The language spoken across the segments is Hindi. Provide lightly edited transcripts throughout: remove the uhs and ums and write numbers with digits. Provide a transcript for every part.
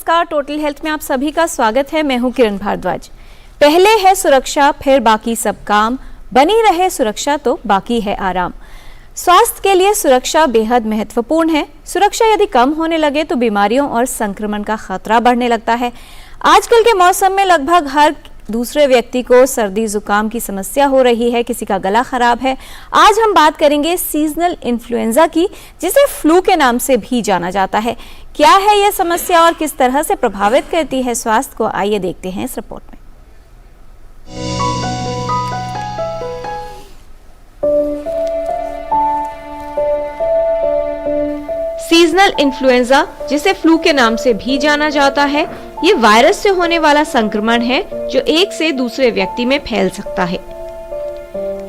नमस्कार, टोटल हेल्थ में आप सभी का स्वागत है। मैं हूं किरण भारद्वाज। पहले है सुरक्षा, फिर बाकी सब काम, बनी रहे सुरक्षा तो बाकी है आराम। स्वास्थ्य के लिए सुरक्षा बेहद महत्वपूर्ण है। सुरक्षा यदि कम होने लगे तो बीमारियों और संक्रमण का खतरा बढ़ने लगता है। आजकल के मौसम में लगभग हर दूसरे व्यक्ति को सर्दी जुकाम की समस्या हो रही है, किसी का गला खराब है। आज हम बात करेंगे सीजनल इन्फ्लुएंजा की, जिसे फ्लू के नाम से भी जाना जाता है। क्या है यह समस्या और किस तरह से प्रभावित करती है स्वास्थ्य को, आइए देखते हैं इस रिपोर्ट में। सीजनल इन्फ्लुएंजा, जिसे फ्लू के नाम से भी जाना जाता है, ये वायरस से होने वाला संक्रमण है जो एक से दूसरे व्यक्ति में फैल सकता है।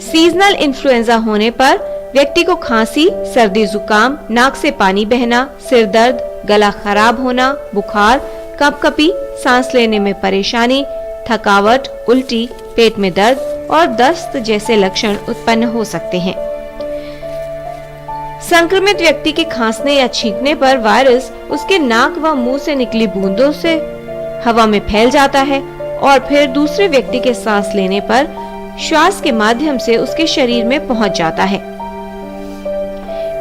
सीजनल इन्फ्लुएंजा होने पर व्यक्ति को खांसी, सर्दी जुकाम, नाक से पानी बहना, सिर दर्द, गला खराब होना, बुखार, कपकपी, सांस लेने में परेशानी, थकावट, उल्टी, पेट में दर्द और दस्त जैसे लक्षण उत्पन्न हो सकते हैं। संक्रमित व्यक्ति के खांसने या छींकने पर वायरस उसके नाक व मुंह से निकली बूंदों से हवा में फैल जाता है और फिर दूसरे व्यक्ति के सांस लेने पर श्वास के माध्यम से उसके शरीर में पहुंच जाता है।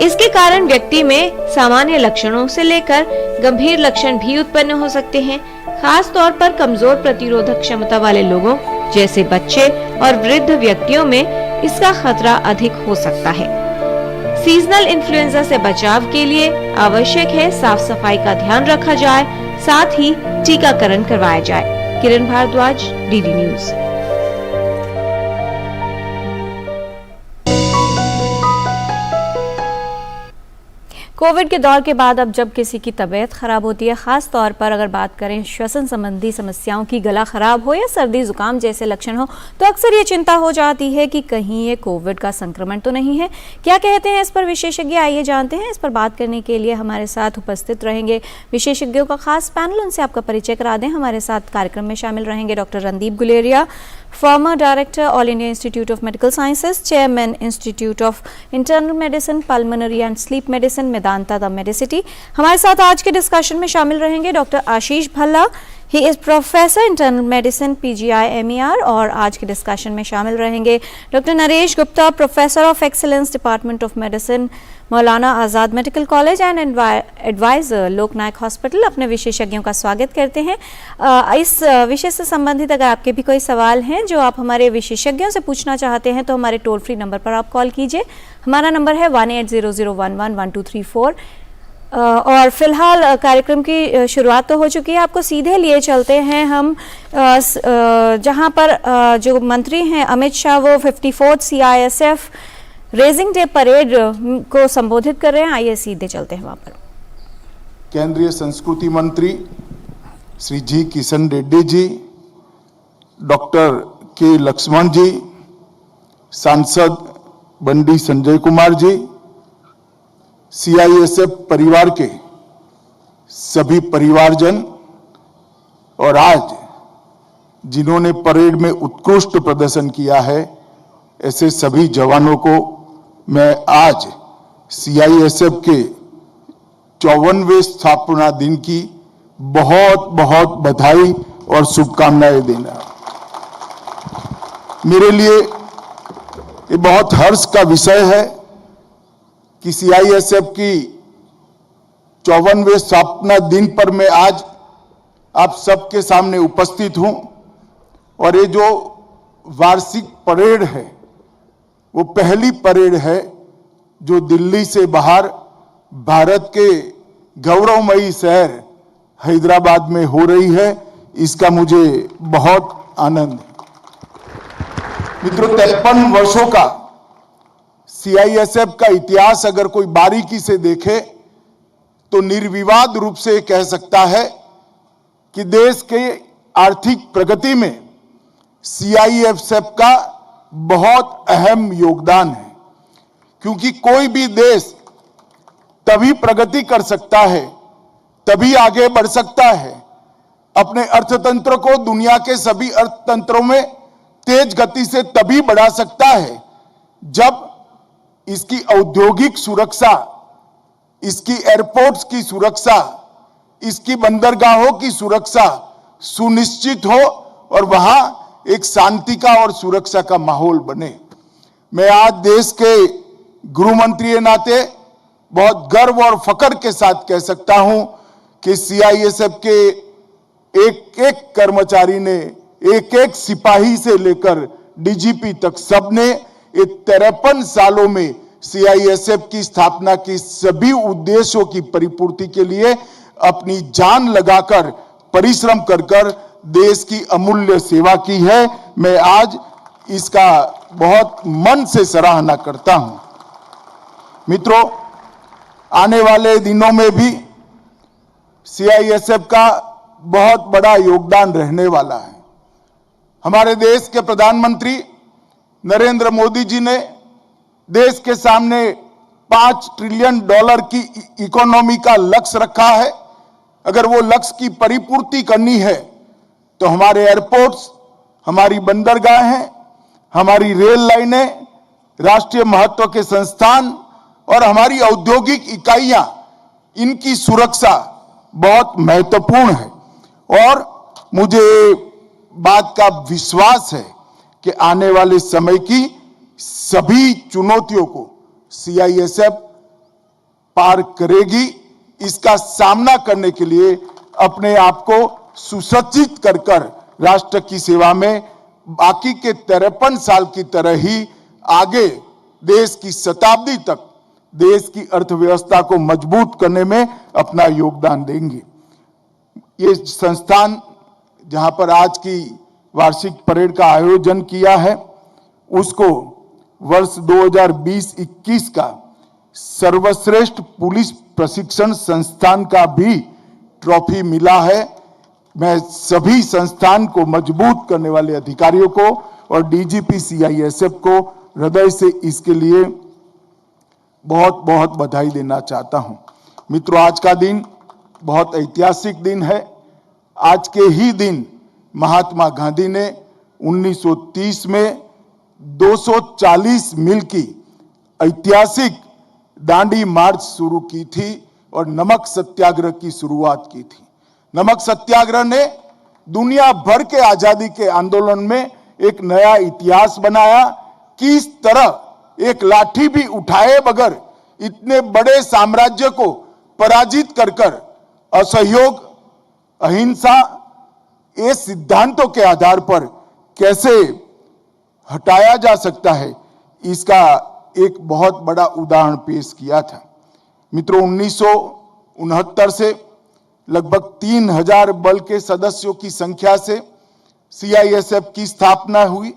इसके कारण व्यक्ति में सामान्य लक्षणों से लेकर गंभीर लक्षण भी उत्पन्न हो सकते हैं। खास तौर पर कमजोर प्रतिरोधक क्षमता वाले लोगों जैसे बच्चे और वृद्ध व्यक्तियों में इसका खतरा अधिक हो सकता है। सीजनल इन्फ्लुएंजा से बचाव के लिए आवश्यक है साफ सफाई का ध्यान रखा जाए, साथ ही टीकाकरण करवाया जाए। किरण भारद्वाज, डीडी न्यूज। कोविड के दौर के बाद अब जब किसी की तबीयत खराब होती है, खास तौर पर अगर बात करें श्वसन संबंधी समस्याओं की, गला खराब हो या सर्दी जुकाम जैसे लक्षण हो, तो अक्सर ये चिंता हो जाती है कि कहीं ये कोविड का संक्रमण तो नहीं है। क्या कहते हैं इस पर विशेषज्ञ, आइए जानते हैं। इस पर बात करने के लिए हमारे साथ उपस्थित रहेंगे विशेषज्ञों का खास पैनल। उनसे आपका परिचय करा दें। हमारे साथ कार्यक्रम में शामिल रहेंगे doctor Randeep Guleria, former director All India Institute of Medical Sciences, chairman institute of internal medicine, pulmonary and sleep medicine, Medanta the medicity. हमारे साथ आज के डिस्कशन में शामिल रहेंगे doctor Ashish Bhalla, he is professor internal medicine PGI MER, और आज के डिस्कशन में शामिल रहेंगे doctor Naresh Gupta, professor of excellence, department of medicine, Maulana Azad Medical College and adviser, Loknayak Hospital. अपने विशेषज्ञों का स्वागत करते हैं। इस विषय से संबंधित अगर आपके भी कोई सवाल हैं जो आप हमारे विशेषज्ञों से पूछना चाहते हैं तो हमारे टोल फ्री नंबर पर आप कॉल कीजिए। हमारा नंबर है 1800111234। और फिलहाल कार्यक्रम की शुरुआत तो हो चुकी है, आपको सीधे लिए चलते हैं हम जहां पर जो मंत्री हैं अमित शाह, वो 54th CISF raising day parade को संबोधित कर रहे हैं। आइए सीधे चलते हैं वहां पर। केंद्रीय संस्कृति मंत्री श्री जी किशन रेड्डी जी, डॉक्टर के लक्ष्मण जी, सांसद बंडी संजय कुमार जी, CISF परिवार के सभी परिवारजन और आज जिन्होंने परेड में उत्कृष्ट प्रदर्शन किया है, ऐसे सभी जवानों को मैं आज CISF के 54वें स्थापना दिन की बहुत बहुत बधाई और शुभकामनाएं देना। मेरे लिए ये बहुत हर्ष का विषय है कि CISF की 54वें स्थापना दिन पर मैं आज आप सबके सामने उपस्थित हूं। और ये जो वार्षिक परेड है वो पहली परेड है जो दिल्ली से बाहर भारत के गौरवमयी शहर हैदराबाद में हो रही है। इसका मुझे बहुत आनंद है। मित्रों, 53 वर्षों का CISF का इतिहास अगर कोई बारीकी से देखे तो निर्विवाद रूप से कह सकता है कि देश के आर्थिक प्रगति में CISF का बहुत अहम योगदान है। क्योंकि कोई भी देश तभी प्रगति कर सकता है, तभी आगे बढ़ सकता है, अपने अर्थतंत्र को दुनिया के सभी अर्थतंत्रों में तेज गति से तभी बढ़ा सकता है जब इसकी औद्योगिक सुरक्षा, इसकी एयरपोर्ट्स की सुरक्षा, इसकी बंदरगाहों की सुरक्षा सुनिश्चित हो और वहां एक शांति का और सुरक्षा का माहौल बने। मैं आज देश के गृह मंत्री के नाते बहुत गर्व और फख्र के साथ कह सकता हूं कि सीआईएसएफ के एक एक कर्मचारी ने, एक एक सिपाही से लेकर डीजीपी तक सबने 53 सालों में सीआईएसएफ की स्थापना की सभी उद्देश्यों की परिपूर्ति के लिए अपनी जान लगाकर परिश्रम कर कर देश की अमूल्य सेवा की है। मैं आज इसका बहुत मन से सराहना करता हूं। मित्रों, आने वाले दिनों में भी सीआईएसएफ का बहुत बड़ा योगदान रहने वाला है। हमारे देश के प्रधानमंत्री नरेंद्र मोदी जी ने देश के सामने $5 ट्रिलियन की इकोनॉमी का लक्ष्य रखा है। अगर वो लक्ष्य की परिपूर्ति करनी है तो हमारे एयरपोर्ट्स, हमारी बंदरगाहें, हमारी रेल लाइनें, राष्ट्रीय महत्व के संस्थान और हमारी औद्योगिक इकाइयां, इनकी सुरक्षा बहुत महत्वपूर्ण है। और मुझे बात का विश्वास है कि आने वाले समय की सभी चुनौतियों को सीआईएसएफ पार करेगी। इसका सामना करने के लिए अपने आप को सुसज्जित कर कर राष्ट्र की सेवा में बाकी के 53 साल की तरह ही आगे देश की शताब्दी तक देश की अर्थव्यवस्था को मजबूत करने में अपना योगदान देंगे। ये संस्थान जहां पर आज की वार्षिक परेड का आयोजन किया है, उसको वर्ष 2020-21 का सर्वश्रेष्ठ पुलिस प्रशिक्षण संस्थान का भी ट्रॉफी मिला है। मैं सभी संस्थान को मजबूत करने वाले अधिकारियों को और डीजीपी सीआईएसएफ को हृदय से इसके लिए बहुत बहुत बधाई देना चाहता हूं। मित्रों, आज का दिन बहुत ऐतिहासिक दिन है। आज के ही दिन महात्मा गांधी ने 1930 में 240 मील की ऐतिहासिक दांडी मार्च शुरू की थी और नमक सत्याग्रह की शुरुआत की थी। नमक सत्याग्रह ने दुनिया भर के आजादी के आंदोलन में एक नया इतिहास बनाया। किस तरह एक लाठी भी उठाए बगैर इतने बड़े साम्राज्य को पराजित कर कर असहयोग, अहिंसा, ये सिद्धांतों के आधार पर कैसे हटाया जा सकता है, इसका एक बहुत बड़ा उदाहरण पेश किया था। मित्रों, 1969 से लगभग 3000 बल के सदस्यों की संख्या से सीआईएसएफ की स्थापना हुई।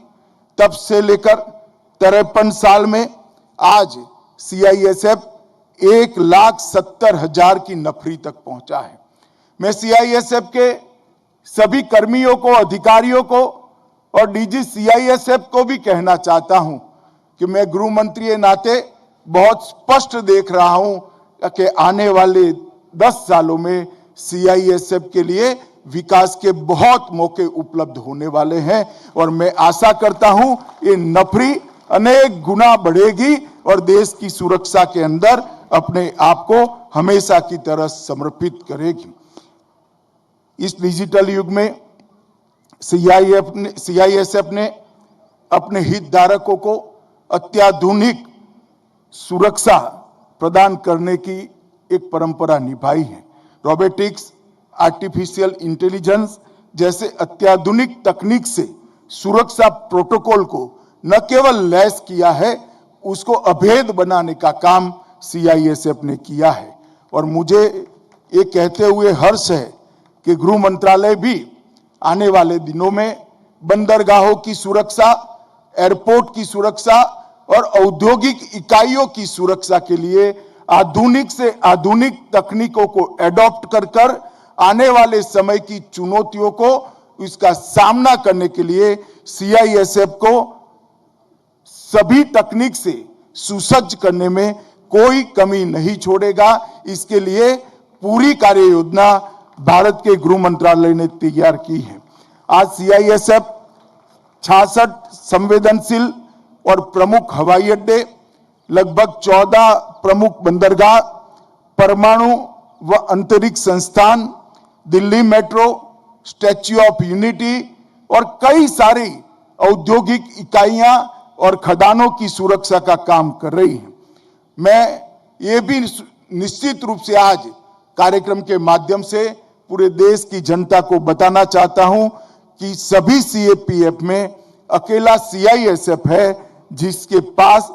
तब से लेकर 53 साल में आज सीआईएसएफ 1,70,000 की नफरी तक पहुंचा है। मैं सीआईएसएफ के सभी कर्मियों को, अधिकारियों को और डीजी सीआईएसएफ को भी कहना चाहता हूं कि मैं गृह मंत्री के नाते बहुत स्पष्ट देख रहा हूं कि आने वाले 10 सालों में सीआईएसएफ के लिए विकास के बहुत मौके उपलब्ध होने वाले हैं और मैं आशा करता हूं ये नफरी अनेक गुना बढ़ेगी और देश की सुरक्षा के अंदर अपने आप को हमेशा की तरह समर्पित करेगी। इस डिजिटल युग में सीआईएसएफ ने अपने हितधारकों को अत्याधुनिक सुरक्षा प्रदान करने की एक परंपरा निभाई है। रोबोटिक्स, आर्टिफिशियल इंटेलिजेंस जैसे अत्याधुनिक तकनीक से सुरक्षा प्रोटोकॉल को न केवल लैस किया है, उसको अभेद बनाने का काम सीआईएसएफ ने किया है। और मुझे ये कहते हुए हर्ष है कि गृह मंत्रालय भी आने वाले दिनों में बंदरगाहों की सुरक्षा, एयरपोर्ट की सुरक्षा और औद्योगिक इकाइयों की सुरक्षा के लिए आधुनिक से आधुनिक तकनीकों को एडॉप्ट कर कर आने वाले समय की चुनौतियों को, इसका सामना करने के लिए सीआईएसएफ को सभी तकनीक से सुसज्ज करने में कोई कमी नहीं छोड़ेगा। इसके लिए पूरी कार्य योजना भारत के गृह मंत्रालय ने तैयार की है। आज सीआईएसएफ 66 संवेदनशील और प्रमुख हवाई अड्डे, लगभग 14 प्रमुख बंदरगाह, परमाणु व अंतरिक्ष संस्थान, Delhi metro, statue of unity और कई सारी औद्योगिक इकाइयां और खदानों की सुरक्षा का काम कर रही है। मैं ये भी निश्चित रूप से आज कार्यक्रम के माध्यम से पूरे देश की जनता को बताना चाहता हूं कि सभी सीएपीएफ में अकेला सीआईएसएफ है जिसके पास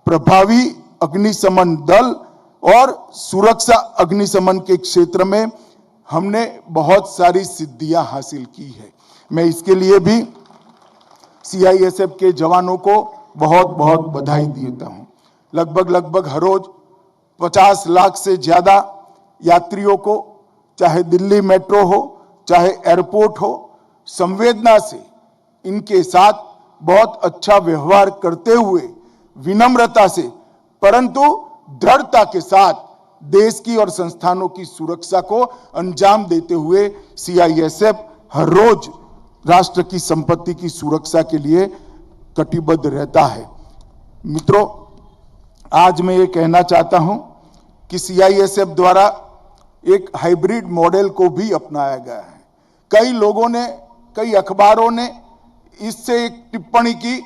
प्रभावी अग्निशमन दल और सुरक्षा अग्निशमन के क्षेत्र में हमने बहुत सारी सिद्धियां हासिल की है। मैं इसके लिए भी सीआईएसएफ के जवानों को बहुत बहुत बधाई देता हूं। लगभग हर रोज 50 लाख से ज्यादा यात्रियों को, चाहे दिल्ली मेट्रो हो चाहे एयरपोर्ट हो, संवेदना से इनके साथ बहुत अच्छा व्यवहार करते हुए, विनम्रता से परंतु दृढ़ता के साथ देश की और संस्थानों की सुरक्षा को अंजाम देते हुए सीआईएसएफ हर रोज राष्ट्र की संपत्ति की सुरक्षा के लिए कटिबद्ध रहता है। मित्रों, आज मैं ये कहना चाहता हूं कि सीआईएसएफ द्वारा एक हाइब्रिड मॉडल को भी अपनाया गया है। कई लोगों ने, कई अखबारों ने इससे एक टिप्पणी की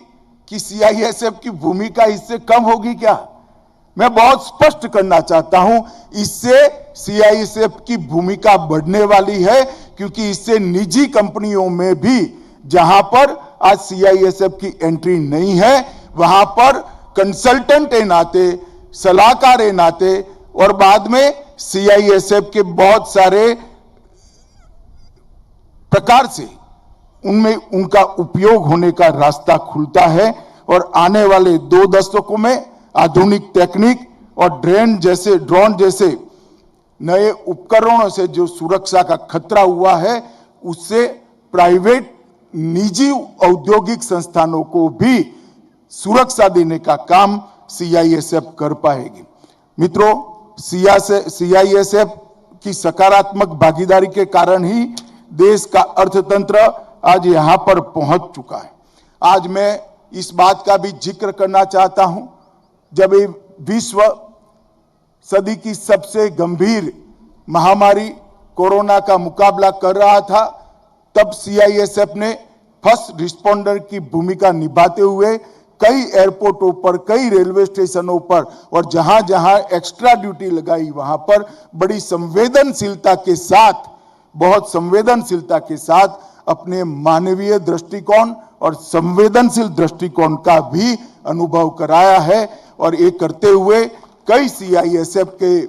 कि सीआईएसएफ की भूमिका इससे कम होगी क्या। मैं बहुत स्पष्ट करना चाहता हूं, इससे सीआईएसएफ की भूमिका बढ़ने वाली है, क्योंकि इससे निजी कंपनियों में भी जहां पर आज सीआईएसएफ की एंट्री नहीं है, वहां पर कंसल्टेंट के नाते, सलाहकार के नाते और बाद में सीआईएसएफ के बहुत सारे प्रकार से उनमें उनका उपयोग होने का रास्ता खुलता है और आने वाले 2 दशकों में आधुनिक तकनीक और ड्रोन जैसे नए उपकरणों से जो सुरक्षा का खतरा हुआ है, उससे प्राइवेट निजी औद्योगिक संस्थानों को भी सुरक्षा देने का काम सीआईएसएफ कर पाएगी। मित्रों, सीआईएसएफ की सकारात्मक भागीदारी के कारण ही देश का अर्थतंत्र आज यहां पर पहुंच चुका है। आज मैं इस बात का भी जिक्र करना चाहता हूं, जब ये विश्व सदी की सबसे गंभीर महामारी कोरोना का मुकाबला कर रहा था, तब सीआईएसएफ ने फर्स्ट रिस्पॉन्डर की भूमिका निभाते हुए कई एयरपोर्टों पर, कई रेलवे स्टेशनों पर और जहां जहां एक्स्ट्रा ड्यूटी लगाई, वहां पर बड़ी संवेदनशीलता के साथ, बहुत संवेदनशीलता के साथ अपने मानवीय दृष्टिकोण और संवेदनशील दृष्टिकोण का भी अनुभव कराया है। और ये करते हुए कई सीआईएसएफ के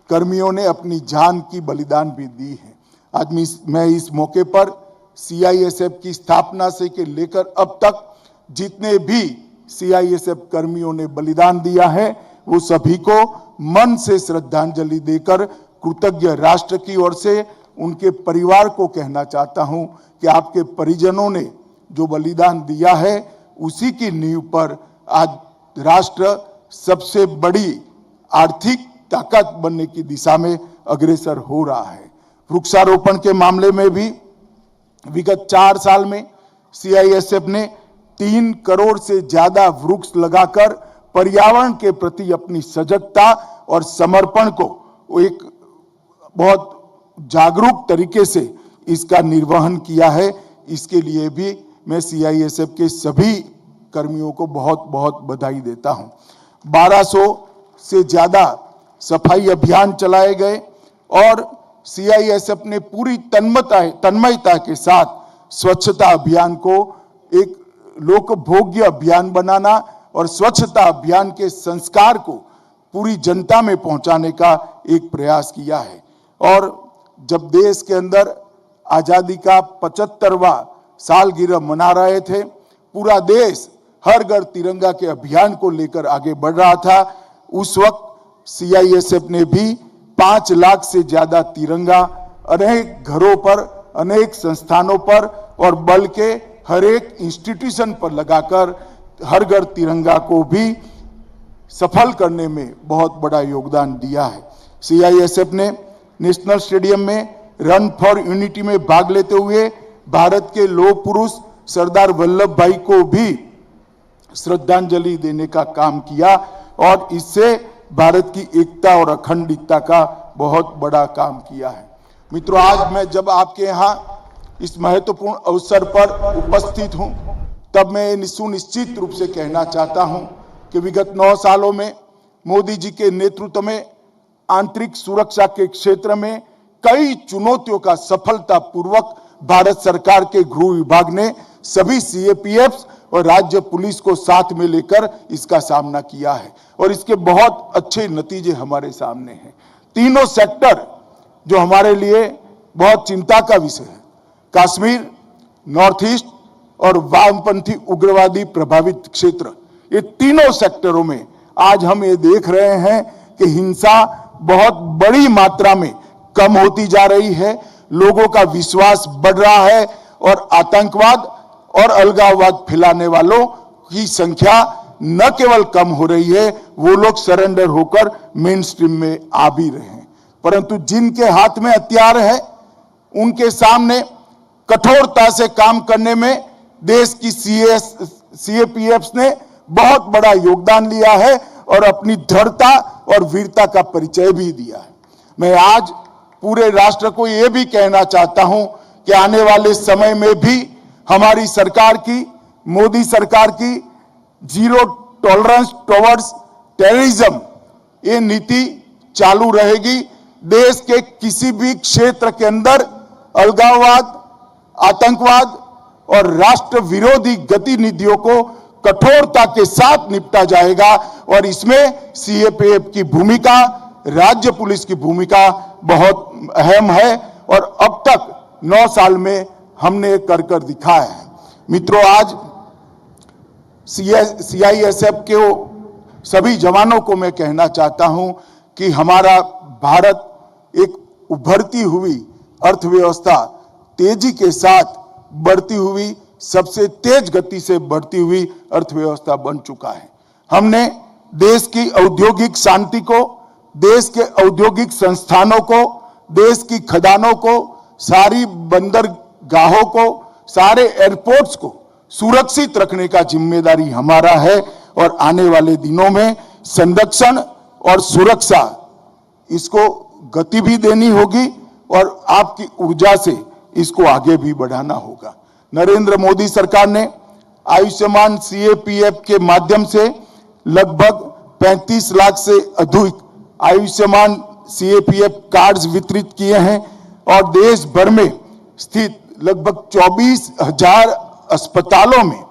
कर्मियों ने अपनी जान की बलिदान भी दी है। आज मैं इस मौके पर सीआईएसएफ की स्थापना से के लेकर अब तक जितने भी सीआईएसएफ कर्मियों ने बलिदान दिया है, वो सभी को मन से श्रद्धांजलि देकर कृतज्ञ राष्ट्र की ओर से उनके परिवार को कहना चाहता हूं कि आपके परिजनों ने जो बलिदान दिया है, उसी की नींव पर आज राष्ट्र सबसे बड़ी आर्थिक ताकत बनने की दिशा में अग्रसर हो रहा है। वृक्षारोपण के मामले में भी विगत 4 साल में सीआईएसएफ ने 3 करोड़ से ज्यादा वृक्ष लगाकर पर्यावरण के प्रति अपनी सजगता और समर्पण को एक बहुत जागरूक तरीके से इसका निर्वहन किया है। इसके लिए भी मैं सीआईएसएफ के सभी कर्मियों को बहुत बहुत बधाई देता हूं। 1200 से ज्यादा सफाई अभियान चलाए गए और सीआईएसएफ ने पूरी तन्मयता के साथ स्वच्छता अभियान को एक लोकभोग्य अभियान बनाना और स्वच्छता अभियान के संस्कार को पूरी जनता में पहुंचाने का एक प्रयास किया है। और जब देश के अंदर आजादी का 75वां सालगिरह मना रहे थे, पूरा देश हर घर तिरंगा के अभियान को लेकर आगे बढ़ रहा था, उस वक्त सीआईएसएफ ने भी 5 लाख से ज्यादा तिरंगा अनेक घरों पर, अनेक संस्थानों पर और बल के हर एक इंस्टीट्यूशन पर लगाकर हर घर तिरंगा को भी सफल करने में बहुत बड़ा योगदान दिया है। सीआईएसएफ ने नेशनल स्टेडियम में रन फॉर यूनिटी में भाग लेते हुए भारत के लौह पुरुष सरदार वल्लभ भाई को भी श्रद्धांजलि देने का काम किया और इससे भारत की एकता और अखंडता का बहुत बड़ा काम किया है। मित्रों, आज मैं जब आपके यहाँ इस महत्वपूर्ण अवसर पर उपस्थित हूं, तब मैं सुनिश्चित रूप से कहना चाहता हूं कि विगत 9 सालों में मोदी जी के नेतृत्व में आंतरिक सुरक्षा के क्षेत्र में कई चुनौतियों का सफलतापूर्वक भारत सरकार के गृह विभाग ने सभी सीएपीएफ और राज्य पुलिस को साथ में लेकर इसका सामना किया है और इसके बहुत अच्छे नतीजे हमारे सामने हैं। तीनों सेक्टर जो हमारे लिए बहुत चिंता का विषय है, कश्मीर, नॉर्थ ईस्ट और वामपंथी उग्रवादी प्रभावित क्षेत्र, ये तीनों सेक्टरों में आज हम ये देख रहे हैं कि हिंसा बहुत बड़ी मात्रा में कम होती जा रही है, लोगों का विश्वास बढ़ रहा है और आतंकवाद और अलगाववाद फैलाने वालों की संख्या न केवल कम हो रही है, वो लोग सरेंडर होकर मेन स्ट्रीम में आ भी रहे हैं। परंतु जिनके हाथ में हथियार है, उनके सामने कठोरता से काम करने में देश की सीएपीएफ ने बहुत बड़ा योगदान लिया है और अपनी दृढ़ता और वीरता का परिचय भी दिया है। मैं आज पूरे राष्ट्र को यह भी कहना चाहता हूं कि आने वाले समय में भी हमारी सरकार की, मोदी सरकार की जीरो टॉलरेंस टुवर्ड्स टेररिज्म ये नीति चालू रहेगी। देश के किसी भी क्षेत्र के अंदर अलगाववाद, आतंकवाद और राष्ट्र विरोधी गतिविधियों को कठोरता के साथ निपटा जाएगा और इसमें सीएपीएफ की भूमिका, राज्य पुलिस की भूमिका बहुत अहम है और अब तक 9 साल में हमने कर दिखाया है। मित्रों, आज सीआईएसएफ के सभी जवानों को मैं कहना चाहता हूं कि हमारा भारत एक उभरती हुई अर्थव्यवस्था, तेजी के साथ बढ़ती हुई, सबसे तेज गति से बढ़ती हुई अर्थव्यवस्था बन चुका है। हमने देश की औद्योगिक शांति को, देश के औद्योगिक संस्थानों को, देश की खदानों को, सारी बंदरगाहों को, सारे एयरपोर्ट्स को सुरक्षित रखने का जिम्मेदारी हमारा है और आने वाले दिनों में संरक्षण और सुरक्षा, इसको गति भी देनी होगी और आपकी ऊर्जा से इसको आगे भी बढ़ाना होगा। नरेंद्र मोदी सरकार ने आयुष्मान सीएपीएफ के माध्यम से लगभग 35 लाख से अधिक आयुष्मान सीएपीएफ कार्ड्स वितरित किए हैं और देश भर में स्थित लगभग 24,000 अस्पतालों में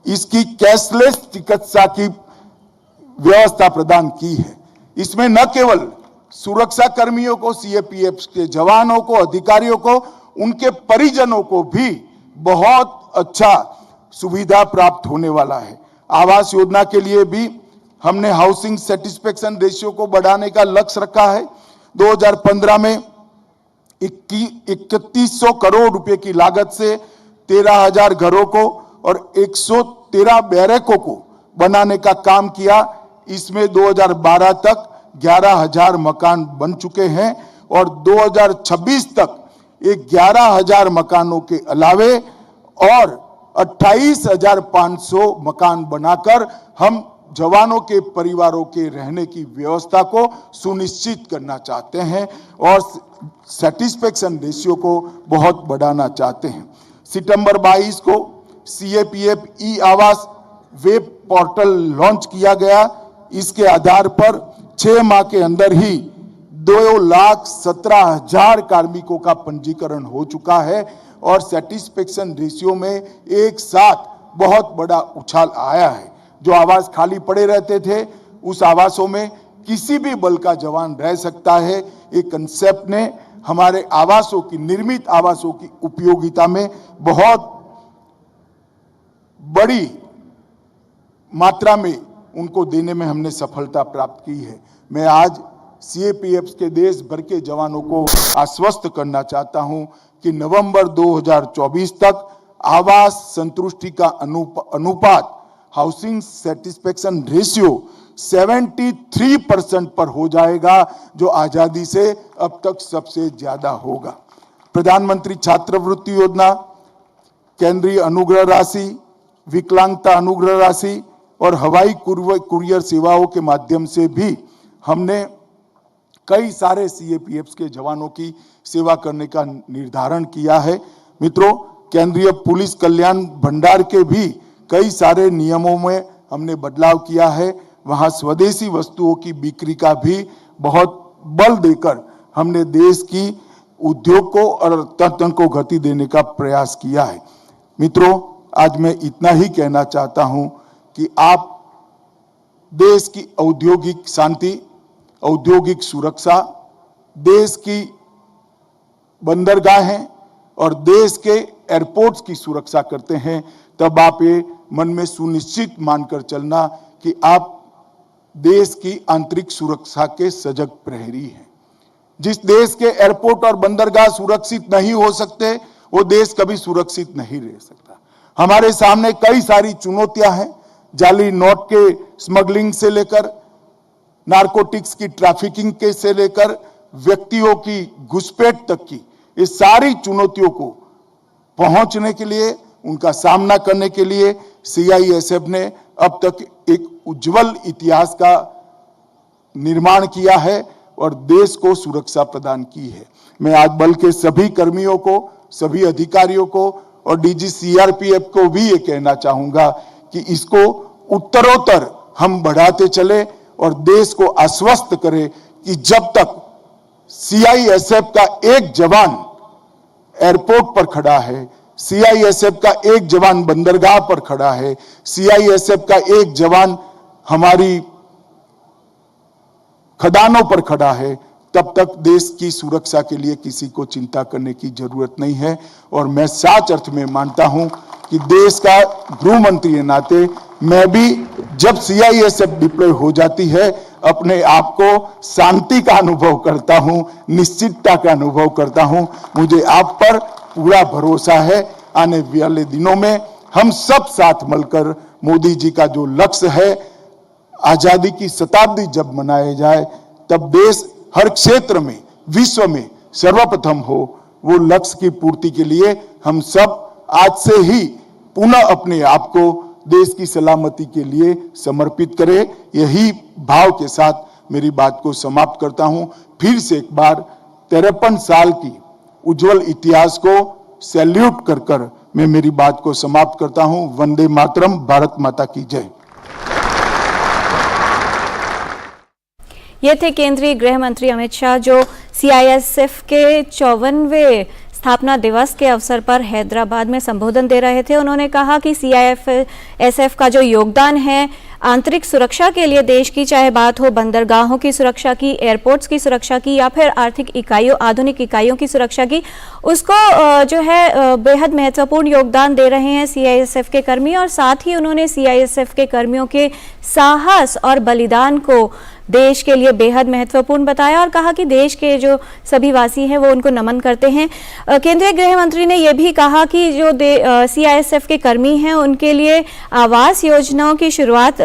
इसकी कैशलेस चिकित्सा की व्यवस्था प्रदान की है। इसमें न केवल सुरक्षा कर्मियों को, सीएपीएफ के जवानों को, अधिकारियों को, उनके परिजनों को भी बहुत अच्छा सुविधा प्राप्त होने वाला है। आवास योजना के लिए भी हमने हाउसिंग सेटिस्फेक्शन रेशियो को बढ़ाने का लक्ष्य रखा है। 2015 में 3100 करोड़ रुपए की लागत से 13,000 घरों को और 113 बैरकों को बनाने का काम किया। इसमें 2012 तक 11,000 मकान बन चुके हैं और 2026 तक 11,000 मकानों के अलावे और 28,500 मकान बनाकर हम जवानों के परिवारों के रहने की व्यवस्था को सुनिश्चित करना चाहते हैं और सेटिस्फेक्शन रेशियो को बहुत बढ़ाना चाहते हैं। सितंबर 22 को सीएपीएफ ई आवास वेब पोर्टल लॉन्च किया गया। इसके आधार पर 6 माह के अंदर ही 2,17,000 कार्मिकों का पंजीकरण हो चुका है और सेटिस्फेक्शन रेशियो में एक साथ बहुत बड़ा उछाल आया है। जो आवास खाली पड़े रहते थे, उस आवासों में किसी भी बल का जवान रह सकता है। एक कंसेप्ट ने हमारे आवासों की, निर्मित आवासों की उपयोगिता में बहुत बड़ी मात्रा में उनको देने में हमने सफलता प्राप्त की है। मैं आज सीएपीएफ के देश भर के जवानों को आश्वस्त करना चाहता हूं कि नवंबर 2024 तक आवास संतुष्टि का अनुपात, हाउसिंग सेटिस्फेक्शन रेशियो 73% पर हो जाएगा, जो आजादी से अब तक सबसे ज्यादा होगा। प्रधानमंत्री छात्रवृत्ति योजना, केंद्रीय अनुग्रह राशि, विकलांगता अनुग्रह राशि और हवाई कुरियर सेवाओं के माध्यम से भी हमने कई सारे सीएपीएफ के जवानों की सेवा करने का निर्धारण किया है। मित्रों, केंद्रीय पुलिस कल्याण भंडार के भी कई सारे नियमों में हमने बदलाव किया है। वहां स्वदेशी वस्तुओं की बिक्री का भी बहुत बल देकर हमने देश की उद्योग को और अर्थतंत्र को गति देने का प्रयास किया है। मित्रों, आज मैं इतना ही कहना चाहता हूं कि आप देश की औद्योगिक शांति, औद्योगिक सुरक्षा, देश की बंदरगाहें और देश के एयरपोर्ट्स की सुरक्षा करते हैं, तब आप ये मन में सुनिश्चित मानकर चलना कि आप देश की आंतरिक सुरक्षा के सजग प्रहरी हैं। जिस देश के एयरपोर्ट और बंदरगाह सुरक्षित नहीं हो सकते, वो देश कभी सुरक्षित नहीं रह सकता। हमारे सामने कई सारी चुनौतियां हैं, जाली नोट के स्मगलिंग से लेकर नारकोटिक्स की ट्रैफिकिंग के से लेकर व्यक्तियों की घुसपैठ तक की, इस सारी चुनौतियों को पहुंचने के लिए, उनका सामना करने के लिए सीआईएसएफ ने अब तक एक उज्जवल इतिहास का निर्माण किया है और देश को सुरक्षा प्रदान की है। मैं आज बल के सभी कर्मियों को, सभी अधिकारियों को और डीजी सीआरपीएफ को भी ये कहना चाहूंगा कि इसको उत्तरोत्तर हम बढ़ाते चले और देश को आश्वस्त करें कि जब तक सीआईएसएफ का एक जवान एयरपोर्ट पर खड़ा है, सीआईएसएफ का एक जवान बंदरगाह पर खड़ा है, सीआईएसएफ का एक जवान हमारी खदानों पर खड़ा है, तब तक देश की सुरक्षा के लिए किसी को चिंता करने की जरूरत नहीं है। और मैं सच अर्थ में मानता हूं कि देश का गृह मंत्री के नाते मैं भी जब सीआईएसएफ डिप्लॉय हो जाती है, अपने आप को शांति का अनुभव करता हूं, निश्चितता का अनुभव करता हूं। मुझे आप पर पूरा भरोसा है, आने वाले दिनों में हम सब साथ मिलकर मोदी जी का जो लक्ष्य है, आजादी की शताब्दी जब मनाया जाए, तब देश हर क्षेत्र में, विश्व में सर्वप्रथम हो। वो लक्ष्य की पूर्ति के लिए हम सब आज से ही पुनः अपने आप को देश की सलामती के लिए समर्पित करें। यही भाव के साथ मेरी बात को समाप्त करता हूं। फिर से एक बार 53 साल की उज्जवल इतिहास को सैल्यूट कर कर मैं मेरी बात को समाप्त करता हूं। वंदे मातरम, भारत माता की जय। ये थे केंद्रीय गृह मंत्री अमित शाह, जो सीआईएसएफ के 54वें स्थापना दिवस के अवसर पर हैदराबाद में संबोधन दे रहे थे। उन्होंने कहा कि सीआईएसएफ का जो योगदान है आंतरिक सुरक्षा के लिए देश की, चाहे बात हो बंदरगाहों की सुरक्षा की, एयरपोर्ट्स की सुरक्षा की या फिर आर्थिक इकाइयों, आधुनिक इकाइयों की सुरक्षा की, उसको जो है बेहद महत्वपूर्ण योगदान दे रहे हैं सीआईएसएफ के कर्मी। और साथ ही उन्होंने सीआईएसएफ के कर्मियों के साहस और बलिदान को देश के लिए बेहद महत्वपूर्ण बताया और कहा कि देश के जो सभी वासी हैं वो उनको नमन करते हैं। केंद्रीय गृह मंत्री ने यह भी कहा कि जो सीआईएसएफ के कर्मी हैं उनके लिए आवास योजनाओं की शुरुआत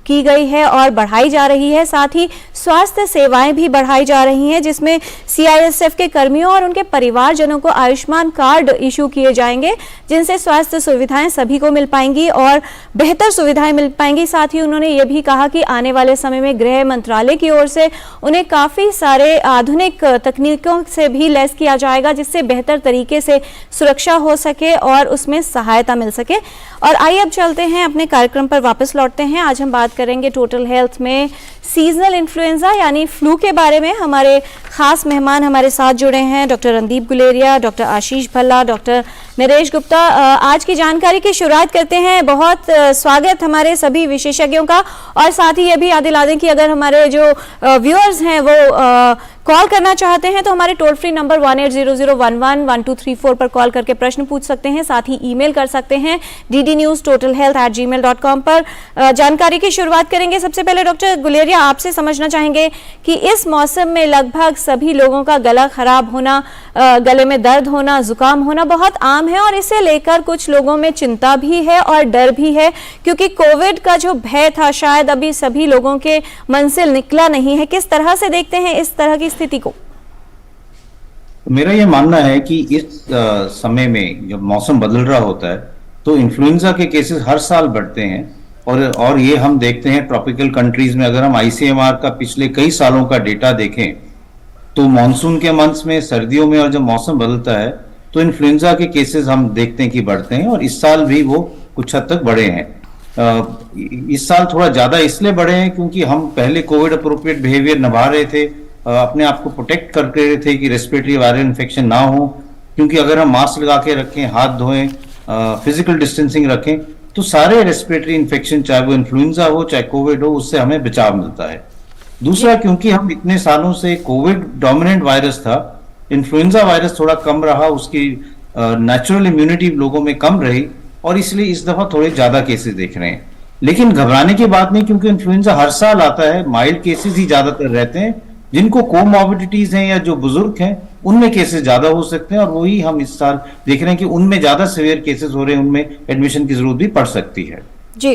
की गई है और बढ़ाई जा रही है। साथ ही स्वास्थ्य सेवाएं भी बढ़ाई जा रही हैं, जिसमें सीआईएसएफ के कर्मियों और उनके परिवारजनों को आयुष्मान कार्ड इशू किए जाएंगे, जिनसे स्वास्थ्य सुविधाएं सभी को मिल पाएंगी और बेहतर सुविधाएं मिल पाएंगी। साथ ही उन्होंने ये भी कहा कि आने वाले समय में गृह मंत्रालय की ओर से उन्हें काफी सारे आधुनिक तकनीकों से भी लैस किया जाएगा, जिससे बेहतर तरीके से सुरक्षा हो सके और उसमें सहायता मिल सके। और आइए अब चलते हैं, अपने कार्यक्रम पर वापस लौटते हैं। आज हम बात करेंगे टोटल हेल्थ में सीजनल इन्फ्लुएंजा यानी फ्लू के बारे में। हमारे खास मेहमान हमारे साथ जुड़े हैं, doctor Randeep Guleria, doctor Ashish Bhalla, doctor Naresh Gupta. आज की जानकारी की शुरुआत करते हैं। बहुत स्वागत हमारे सभी विशेषज्ञों का। और साथ ही ये भी याद दिला दें कि अगर हमारे जो व्यूअर्स हैं वो कॉल करना चाहते हैं तो हमारे टोल फ्री नंबर 1800111234 पर कॉल करके प्रश्न पूछ सकते हैं। साथ ही ईमेल कर सकते हैं ddnewstotalhealth@gmail.com पर। जानकारी की शुरुआत करेंगे। सबसे पहले डॉक्टर गुलेरिया, आपसे समझना चाहेंगे कि इस मौसम में लगभग सभी लोगों का गला खराब होना, गले में दर्द होना, जुकाम होना बहुत आम है और इसे लेकर कुछ लोगों में चिंता भी है और डर भी है, क्योंकि कोविड का जो भय था शायद अभी सभी लोगों के मन से निकला नहीं है। किस तरह से देखते हैं इस तरह की स्थिति को? मेरा ये मानना है कि इस समय में जब मौसम बदल रहा होता है तो इन्फ्लुएंजा के केसेस हर साल बढ़ते हैं और ये हम देखते हैं ट्रॉपिकल कंट्रीज में। अगर हम आईसीएमआर का पिछले कई सालों का डेटा देखें तो मानसून के मंथ्स में, सर्दियों में, और जब मौसम बदलता है तो इन्फ्लुएंजा के केसेस हम देखते हैं कि बढ़ते हैं, और इस साल भी वो कुछ हद तक बढ़े हैं। इस साल थोड़ा ज्यादा इसलिए बढ़े हैं क्योंकि हम पहले कोविड अप्रोप्रिएट बिहेवियर निभा रहे थे, अपने आप को प्रोटेक्ट कर रहे थे कि रेस्पिरेटरी वायरल इन्फेक्शन ना हो, क्योंकि अगर हम मास्क लगा के रखें, हाथ धोएं, फिजिकल डिस्टेंसिंग रखें, तो सारे रेस्पिरेटरी इन्फेक्शन, चाहे वो इन्फ्लुएंजा हो चाहे कोविड हो, उससे हमें बचाव मिलता है। दूसरा, क्योंकि हम इतने सालों से कोविड डोमिनेंट वायरस था, इन्फ्लुएंजा वायरस थोड़ा कम रहा, उसकी नेचुरल इम्यूनिटी लोगों में कम रही, और इसलिए इस दफा थोड़े ज्यादा केसेस देख रहे हैं। लेकिन घबराने की बात नहीं, क्योंकि इन्फ्लुएंजा हर साल आता है, माइल्ड केसेस ही ज्यादातर रहते हैं। जिनको कोमॉर्बिडिटीज हैं या जो बुजुर्ग हैं, उनमें केसेस ज्यादा हो सकते हैं, और वही हम इस साल देख रहे हैं कि उनमें ज्यादा सीवियर केसेस हो रहे हैं, उनमें एडमिशन की जरूरत भी पड़ सकती है। जी,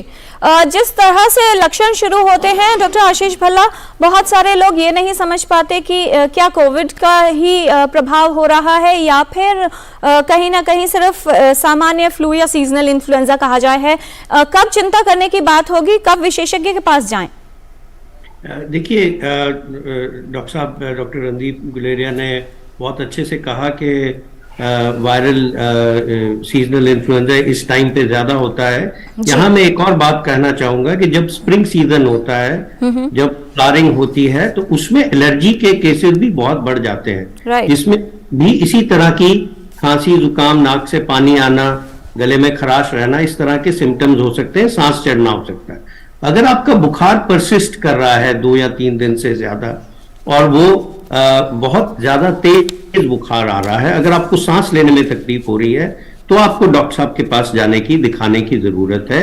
जिस तरह से लक्षण शुरू होते हैं डॉक्टर आशीष भल्ला, बहुत सारे लोग ये नहीं समझ पाते कि क्या कोविड का ही प्रभाव हो रहा है या फिर कहीं ना कहीं सिर्फ सामान्य फ्लू या सीजनल इन्फ्लुएंजा कहा जाए है। कब चिंता करने की बात होगी, कब विशेषज्ञ के पास जाएं? देखिए, डॉक्टर साहब, डॉक्टर रणदीप गुलेरिया ने बहुत अच्छे से कहा कि वायरल सीजनल इन्फ्लुएंजा इस टाइम पे ज्यादा होता है। यहाँ मैं एक और बात कहना चाहूंगा कि जब स्प्रिंग सीजन होता है, जब फ्लावरिंग होती है, तो उसमें एलर्जी के केसेस भी बहुत बढ़ जाते हैं, जिसमें भी इसी तरह की खांसी, जुकाम, नाक से पानी आना, गले में खराश रहना, इस तरह के सिम्टम्स हो सकते हैं, सांस चढ़ना हो सकता है। अगर आपका बुखार परसिस्ट कर रहा है 2 या 3 दिन से ज्यादा, और वो बहुत ज्यादा तेज बुखार आ रहा है, अगर आपको सांस लेने में तकलीफ हो रही है, तो आपको डॉक्टर साहब के पास जाने की, दिखाने की जरूरत है।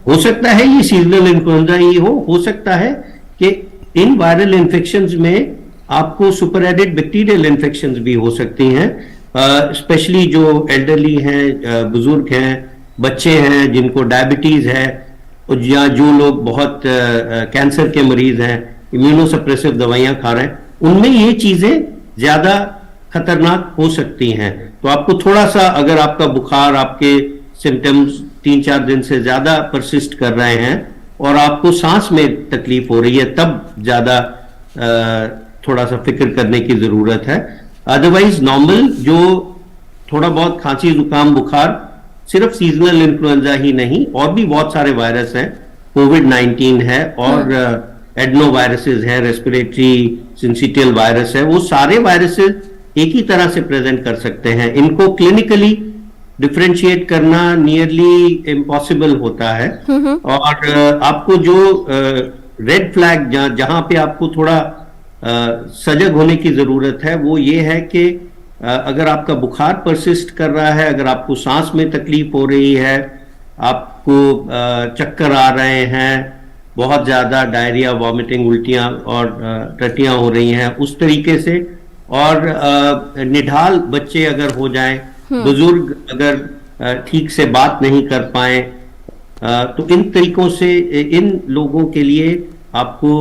हो सकता है ये सीजनल इन्फ्लुएंजा ही हो सकता है कि इन वायरल इन्फेक्शंस में आपको सुपर एडेड बैक्टीरियल इन्फेक्शंस भी हो सकती हैं, स्पेशली जो एल्डरली हैं, बुजुर्ग हैं, बच्चे हैं, जिनको डायबिटीज है, या जो लोग बहुत कैंसर के मरीज हैं, इम्यूनोसप्रेसिव दवाइयां खा रहे हैं, उनमें ये चीजें ज्यादा खतरनाक हो सकती हैं। तो आपको थोड़ा सा, अगर आपका बुखार, आपके सिम्टम्स 3-4 दिन से ज्यादा परसिस्ट कर रहे हैं और आपको सांस में तकलीफ हो रही है, तब ज्यादा थोड़ा सा फिक्र करने की जरूरत है। अदरवाइज नॉर्मल जो थोड़ा बहुत खांसी, जुकाम, बुखार, सिर्फ सीजनल इन्फ्लुएंजा ही नहीं, और भी बहुत सारे वायरस हैं, कोविड-19 है और एडनो वायरसेस है, रेस्पिरेटरी सिंसिटियल वायरस है, वो सारे वायरसेस एक ही तरह से प्रेजेंट कर सकते हैं। इनको क्लिनिकली डिफरेंशिएट करना नियरली इम्पॉसिबल होता है, और आपको जो रेड फ्लैग, जहां पे आपको थोड़ा सजग होने की जरूरत है, वो ये है कि अगर आपका बुखार परसिस्ट कर रहा है, अगर आपको सांस में तकलीफ हो रही है, आपको चक्कर आ रहे हैं, बहुत ज्यादा डायरिया, वॉमिटिंग, उल्टियां और टट्टियां हो रही हैं उस तरीके से, और निढाल बच्चे अगर हो जाएं, बुजुर्ग अगर ठीक से बात नहीं कर पाए, तो इन तरीकों से इन लोगों के लिए आपको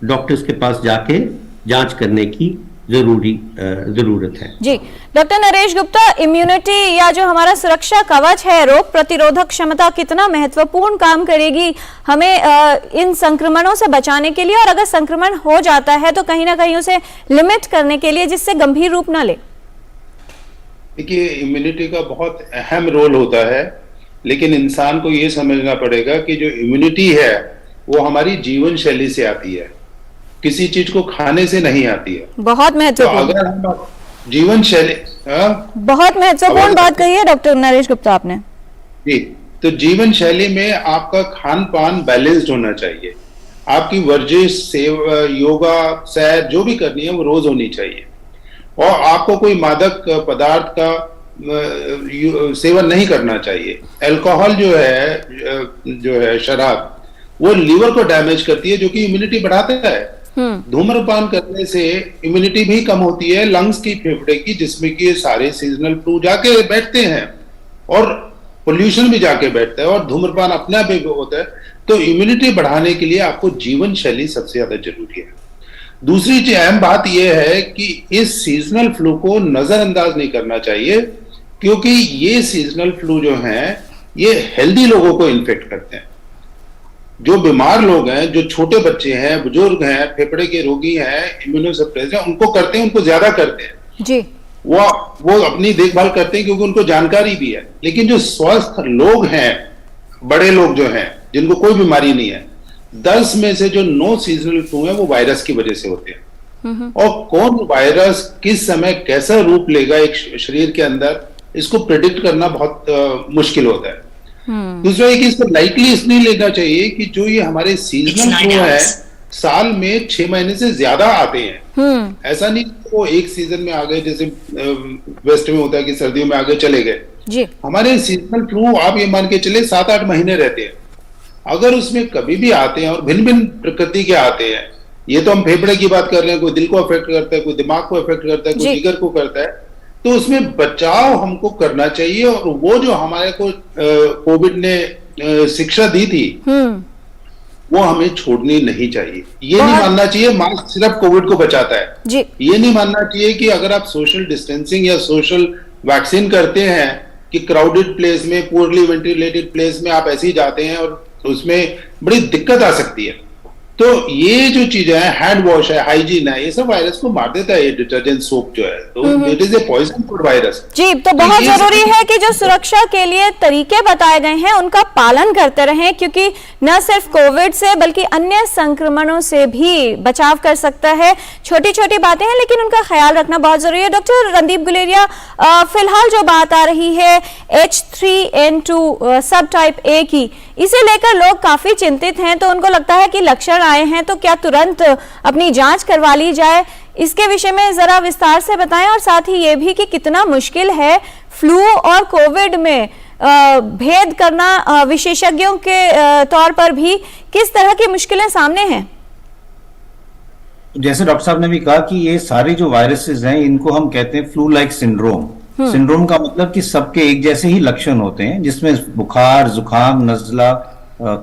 डॉक्टर्स के पास जाके जांच करने की जरूरत है। जी, डॉक्टर नरेश गुप्ता, इम्यूनिटी या जो हमारा सुरक्षा कवच है, रोग प्रतिरोधक क्षमता कितना महत्वपूर्ण काम करेगी हमें इन संक्रमणों से बचाने के लिए, और अगर संक्रमण हो जाता है तो कहीं ना कहीं उसे लिमिट करने के लिए, जिससे गंभीर रूप ना ले? देखिए, इम्यूनिटी का बहुत अहम रोल होता है, लेकिन इंसान को ये समझना पड़ेगा कि जो इम्यूनिटी है वो हमारी जीवन शैली से आती है, किसी चीज को खाने से नहीं आती है। बहुत महत्वपूर्ण, तो अगर हम जीवन शैली, बहुत महत्वपूर्ण बात कही है डॉक्टर नरेश गुप्ता आपने। जी, तो जीवन शैली में आपका खान पान बैलेंस्ड होना चाहिए, आपकी वर्जिश, योगा, सैर जो भी करनी है वो रोज होनी चाहिए, और आपको कोई मादक पदार्थ का सेवन नहीं करना चाहिए। अल्कोहल जो है शराब, वो लीवर को डैमेज करती है, जो कि इम्यूनिटी बढ़ाता है। धूम्रपान करने से इम्यूनिटी भी कम होती है, लंग्स की, फेफड़े की, जिसमें कि सारे सीजनल फ्लू जाके बैठते हैं, और पोल्यूशन भी जाके बैठता है, और धूम्रपान अपना भी होता है। तो इम्यूनिटी बढ़ाने के लिए आपको जीवन शैली सबसे ज्यादा जरूरी है। दूसरी अहम बात यह है कि इस सीजनल फ्लू को नजरअंदाज नहीं करना चाहिए, क्योंकि ये सीजनल फ्लू जो है ये हेल्दी लोगों को इन्फेक्ट करते हैं। जो बीमार लोग हैं, जो छोटे बच्चे हैं, बुजुर्ग हैं, फेफड़े के रोगी हैं, इम्यूनोसप्रेस हैं, उनको करते हैं, उनको ज्यादा करते हैं जी। वो अपनी देखभाल करते हैं क्योंकि उनको जानकारी भी है। लेकिन जो स्वस्थ लोग हैं, बड़े लोग जो हैं जिनको कोई बीमारी नहीं है, 10 में से जो 9 सीजनल फ्लू है वो वायरस की वजह से होते हैं। और कौन वायरस किस समय कैसा रूप लेगा एक शरीर के अंदर, इसको प्रेडिक्ट करना बहुत मुश्किल होता है। दूसरा है कि इसको लाइटली इसलिए लेना चाहिए कि जो ये हमारे सीजनल फ्लू है साल में 6 महीने से ज्यादा आते हैं। ऐसा नहीं वो एक सीजन में आ गए, जैसे वेस्ट में होता है कि सर्दियों में आगे चले गए जी। हमारे सीजनल फ्लू आप ये मान के चले 7-8 महीने रहते हैं। अगर उसमें कभी भी आते हैं और भिन्न भिन्न प्रकृति के आते हैं, ये तो हम फेफड़े की बात कर रहे हैं, कोई दिल को अफेक्ट करता है, कोई दिमाग को अफेक्ट करता है, कोई जिगर को करता है, तो उसमें बचाव हमको करना चाहिए। और वो जो हमारे को कोविड ने शिक्षा दी थी वो हमें छोड़नी नहीं चाहिए। ये नहीं मानना चाहिए मास्क सिर्फ कोविड को बचाता है जी। ये नहीं मानना चाहिए कि अगर आप सोशल डिस्टेंसिंग या सोशल वैक्सीन करते हैं कि क्राउडेड प्लेस में, पुअरली वेंटिलेटेड प्लेस में आप ऐसे ही जाते हैं और उसमें बड़ी दिक्कत आ सकती है। तो ये जो चीजें हैं, हैंड वॉश है, हाइजीन है, ये सब वायरस को मार देता है। ये डिटर्जेंट सोप जो है, तो it is a poison food virus जी। तो बहुत जरूरी है कि जो सुरक्षा के लिए तरीके बताए गए हैं उनका पालन करते रहें, क्योंकि न सिर्फ कोविड से बल्कि अन्य संक्रमणों से भी बचाव कर सकता है। छोटी छोटी बातें हैं लेकिन उनका ख्याल रखना बहुत जरूरी है। डॉक्टर रणदीप गुलेरिया, फिलहाल जो बात आ रही है H3N2 सब टाइप ए की, इसे लेकर लोग काफी चिंतित हैं। तो उनको लगता है कि लक्षण आए हैं तो क्या तुरंत अपनी जांच करवा ली जाए? इसके विषय में जरा विस्तार से बताएं, और साथ ही ये भी कि कितना मुश्किल है फ्लू और कोविड में भेद करना। विशेषज्ञों के तौर पर भी किस तरह की मुश्किलें सामने हैं? जैसे डॉक्टर साहब ने भी कहा कि ये सारे जो वायरसेस हैं इनको हम कहते हैं फ्लू लाइक सिंड्रोम। सिंड्रोम का मतलब कि सबके एक जैसे ही लक्षण होते हैं, जिसमें बुखार, जुकाम, नजला,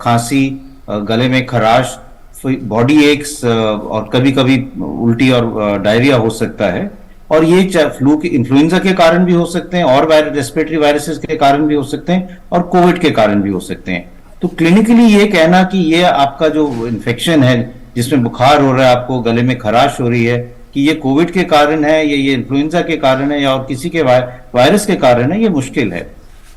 खांसी, गले में खराश, बॉडी एक्स और कभी कभी उल्टी और डायरिया हो सकता है। और ये फ्लू के, इन्फ्लुएंजा के कारण भी हो सकते हैं, और रेस्पिरेटरी वायरसेस के कारण भी हो सकते हैं, और कोविड के कारण भी हो सकते हैं। तो क्लिनिकली ये कहना कि ये आपका जो इन्फेक्शन है जिसमें बुखार हो रहा है, आपको गले में खराश हो रही है, कि ये कोविड के कारण है, ये इन्फ्लुएंजा के कारण है, या और किसी के वायरस के कारण है, ये मुश्किल है।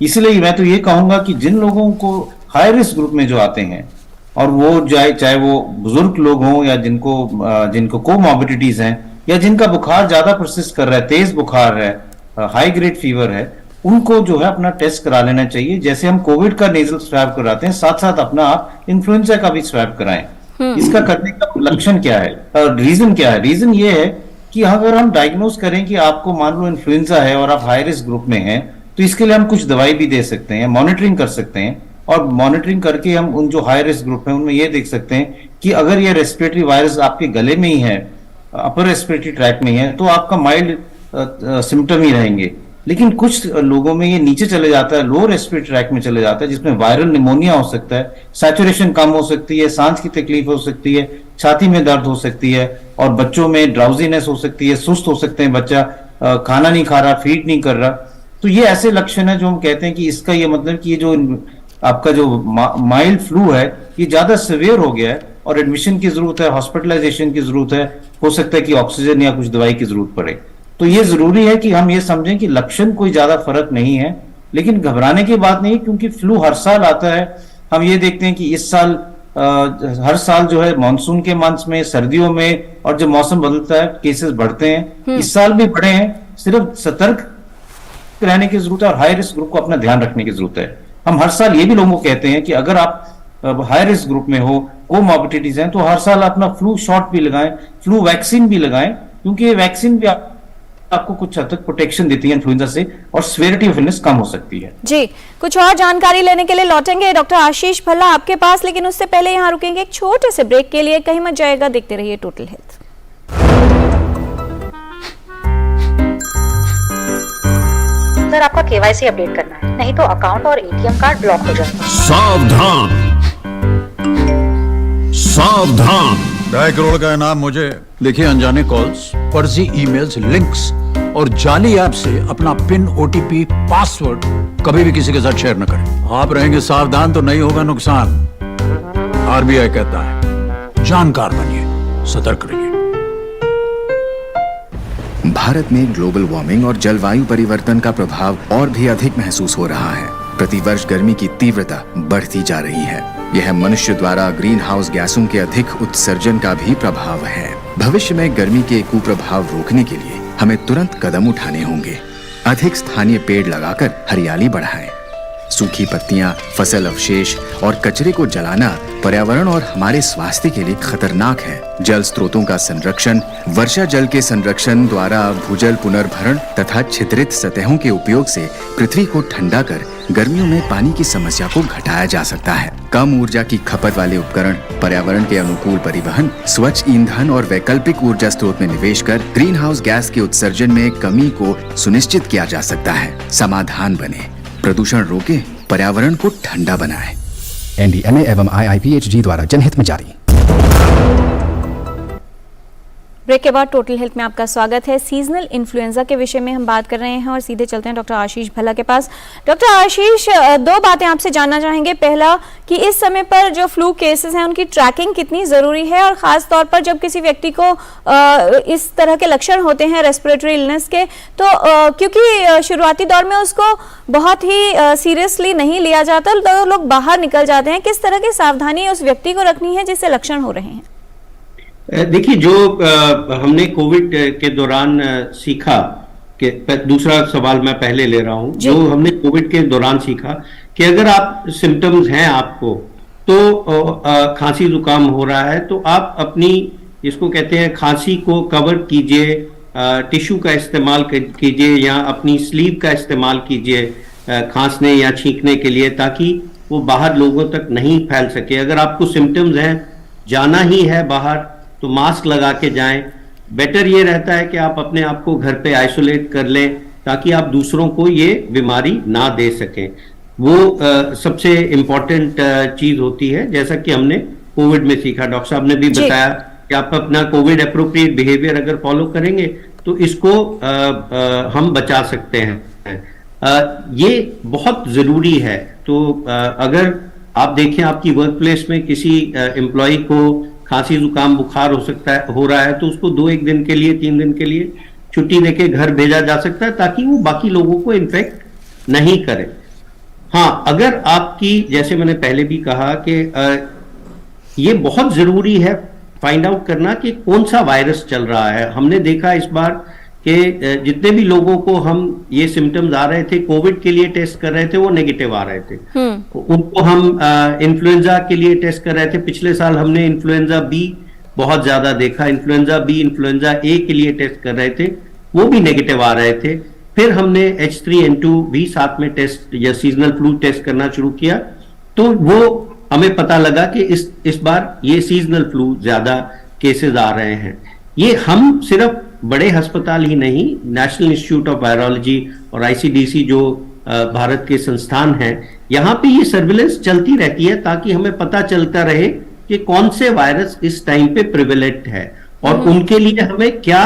इसलिए मैं तो ये कहूंगा कि जिन लोगों को हाई रिस्क ग्रुप में जो आते हैं, और वो चाहे वो बुजुर्ग लोग हों या जिनको कोमॉर्बिडिटीज हैं, या जिनका बुखार ज्यादा परसिस्ट कर रहा है, तेज बुखार है, हाई ग्रेड फीवर है, उनको जो है अपना टेस्ट करा लेना चाहिए। जैसे हम कोविड का नेजल स्वैब कराते हैं, साथ साथ अपना आप इन्फ्लुएंजा का भी स्वैब कराएं। इसका करने का लक्षण क्या है, रीजन क्या है? रीजन ये है कि अगर हम डायग्नोज करें कि आपको मान लो इन्फ्लुएंजा है और आप हाई रिस्क ग्रुप में हैं, तो इसके लिए हम कुछ दवाई भी दे सकते हैं, मॉनिटरिंग कर सकते हैं, और मॉनिटरिंग करके हम उन जो हाई रिस्क ग्रुप है उनमें ये देख सकते हैं कि अगर ये रेस्पिरेटरी वायरस आपके गले में ही है, अपर रेस्पिरेटरी ट्रैक में है, तो आपका माइल्ड सिम्टम ही रहेंगे। लेकिन कुछ लोगों में ये नीचे चले जाता है, लो रेस्पिरेटरी ट्रैक में चले जाता है, जिसमें वायरल निमोनिया हो सकता है, सैचुरेशन कम हो सकती है, सांस की तकलीफ हो सकती है, छाती में दर्द हो सकती है, और बच्चों में ड्राउजीनेस हो सकती है, सुस्त हो सकते हैं, बच्चा खाना नहीं खा रहा, फीड नहीं कर रहा। तो ये ऐसे लक्षण है जो हम कहते हैं कि इसका ये मतलब कि ये जो आपका जो माइल्ड फ्लू है ये ज्यादा सिवियर हो गया है और एडमिशन की जरूरत है, हॉस्पिटलाइजेशन की जरूरत है, हो सकता है कि ऑक्सीजन या कुछ दवाई की जरूरत पड़े। तो ये जरूरी है कि हम ये समझें कि लक्षण कोई ज्यादा फर्क नहीं है, लेकिन घबराने की बात नहीं, क्योंकि फ्लू हर साल आता है। हम ये देखते हैं कि इस साल हर साल जो है मानसून के मंथ में, सर्दियों में, और जब मौसम बदलता है केसेस बढ़ते हैं। इस साल भी बढ़े हैं, सिर्फ सतर्क रहने की जरूरत है और हाई रिस्क ग्रुप को अपना ध्यान रखने की जरूरत है। हम हर साल ये भी लोगों को कहते हैं कि अगर आप हाई रिस्क ग्रुप में हो, कोमॉर्बिडिटीज हैं, तो हर साल अपना फ्लू शॉट भी लगाएं, फ्लू वैक्सीन भी लगाएं, क्योंकि ये वैक्सीन भी आपको कुछ हद तक प्रोटेक्शन देती है इन्फ्लुएंजा से, और सेवेरिटी ऑफ इलनेस कम हो सकती है। जी, कुछ और जानकारी लेने के लिए लौटेंगे डॉक्टर आशीष भल्ला आपके पास, लेकिन उससे पहले यहाँ रुकेंगे एक छोटे से ब्रेक के लिए। कहीं मत जाएगा, देखते रहिए टोटल हेल्थ। सर, आपका केवाईसी अपडेट करना है, नहीं तो अकाउंट और एटीएम कार्ड ब्लॉक हो जाएगा। सावधान सावधान, 2.5 करोड़ का इनाम मुझे। देखिए, अनजाने कॉल्स, फर्जी ईमेल्स, लिंक्स और जाली ऐप से अपना पिन, ओटीपी, पासवर्ड कभी भी किसी के साथ शेयर न करें। आप रहेंगे सावधान तो नहीं होगा नुकसान। आरबीआई कहता है जानकार बनिए, सतर्क रहिए। भारत में ग्लोबल वार्मिंग और जलवायु परिवर्तन का प्रभाव और भी अधिक महसूस हो रहा है। प्रतिवर्ष गर्मी की तीव्रता बढ़ती जा रही है। यह मनुष्य द्वारा ग्रीन हाउस गैसों के अधिक उत्सर्जन का भी प्रभाव है। भविष्य में गर्मी के कुप्रभाव रोकने के लिए हमें तुरंत कदम उठाने होंगे। अधिक स्थानीय पेड़ लगाकर हरियाली बढ़ाएं। सूखी पत्तियां, फसल अवशेष और कचरे को जलाना पर्यावरण और हमारे स्वास्थ्य के लिए खतरनाक है। जल स्रोतों का संरक्षण, वर्षा जल के संरक्षण द्वारा भूजल पुनर्भरण तथा छिद्रित सतहों के उपयोग से पृथ्वी को ठंडा कर गर्मियों में पानी की समस्या को घटाया जा सकता है। कम ऊर्जा की खपत वाले उपकरण, पर्यावरण के अनुकूल परिवहन, स्वच्छ ईंधन और वैकल्पिक ऊर्जा स्रोत में निवेश कर ग्रीन हाउस गैस के उत्सर्जन में कमी को सुनिश्चित किया जा सकता है। समाधान बने, प्रदूषण रोके, पर्यावरण को ठंडा बनाए। NDMA एवं IIPHG द्वारा जनहित में जारी। ब्रेक के बाद टोटल हेल्थ में आपका स्वागत है। सीजनल इन्फ्लुएंजा के विषय में हम बात कर रहे हैं और सीधे चलते हैं डॉक्टर आशीष भल्ला के पास। डॉक्टर आशीष, दो बातें आपसे जानना चाहेंगे। पहला कि इस समय पर जो फ्लू केसेस हैं उनकी ट्रैकिंग कितनी ज़रूरी है, और ख़ास तौर पर जब किसी व्यक्ति को इस तरह के लक्षण होते हैं रेस्पिरेटरी इलनेस के, तो क्योंकि शुरुआती दौर में उसको बहुत ही सीरियसली नहीं लिया जाता, तो लोग बाहर निकल जाते हैं। किस तरह की सावधानी उस व्यक्ति को रखनी है जिससे लक्षण हो रहे हैं? देखिए, जो हमने कोविड के दौरान सीखा कि दूसरा सवाल मैं पहले ले रहा हूं, जो हमने कोविड के दौरान सीखा कि अगर आप सिम्टम्स हैं आपको, तो खांसी जुकाम हो रहा है, तो आप अपनी इसको कहते हैं खांसी को कवर कीजिए, टिश्यू का इस्तेमाल कीजिए या अपनी स्लीव का इस्तेमाल कीजिए खांसने या छींकने के लिए, ताकि वो बाहर लोगों तक नहीं फैल सके। अगर आपको सिम्टम्स हैं, जाना ही है बाहर, तो मास्क लगा के जाएं। बेटर ये रहता है कि आप अपने आप को घर पे आइसोलेट कर लें, ताकि आप दूसरों को ये बीमारी ना दे सकें। वो सबसे इम्पोर्टेंट चीज होती है, जैसा कि हमने कोविड में सीखा। डॉक्टर साहब ने भी बताया कि आप अपना कोविड अप्रोप्रिएट बिहेवियर अगर फॉलो करेंगे तो इसको हम बचा सकते हैं। ये बहुत जरूरी है। तो अगर आप देखें आपकी वर्क प्लेस में किसी एम्प्लॉय को खांसी जुकाम बुखार हो रहा है, तो उसको 2-1 दिन के लिए, 3 दिन के लिए छुट्टी देके घर भेजा जा सकता है, ताकि वो बाकी लोगों को इन्फेक्ट नहीं करे। हाँ, अगर आपकी, जैसे मैंने पहले भी कहा कि ये बहुत जरूरी है फाइंड आउट करना कि कौन सा वायरस चल रहा है। हमने देखा इस बार कि जितने भी लोगों को हम ये सिम्टम्स आ रहे थे, कोविड के लिए टेस्ट कर रहे थे, वो नेगेटिव आ रहे थे। उनको हम इन्फ्लुएंजा के लिए टेस्ट कर रहे थे। पिछले साल हमने इन्फ्लुएंजा बी बहुत ज्यादा देखा, इन्फ्लुएंजा बी, इन्फ्लुएंजा ए के लिए टेस्ट कर रहे थे, वो भी नेगेटिव आ रहे थे। फिर हमने H3N2 भी साथ में टेस्ट या सीजनल फ्लू टेस्ट करना शुरू किया, तो वो हमें पता लगा कि इस बार ये सीजनल फ्लू ज्यादा केसेस आ रहे हैं। ये हम सिर्फ बड़े अस्पताल ही नहीं, नेशनल इंस्टीट्यूट ऑफ वायरोलॉजी और ICDC जो भारत के संस्थान हैं, यहाँ पे ये सर्विलेंस चलती रहती है, ताकि हमें पता चलता रहे कि कौन से वायरस इस टाइम पे प्रिवेलेंट है और उनके लिए हमें क्या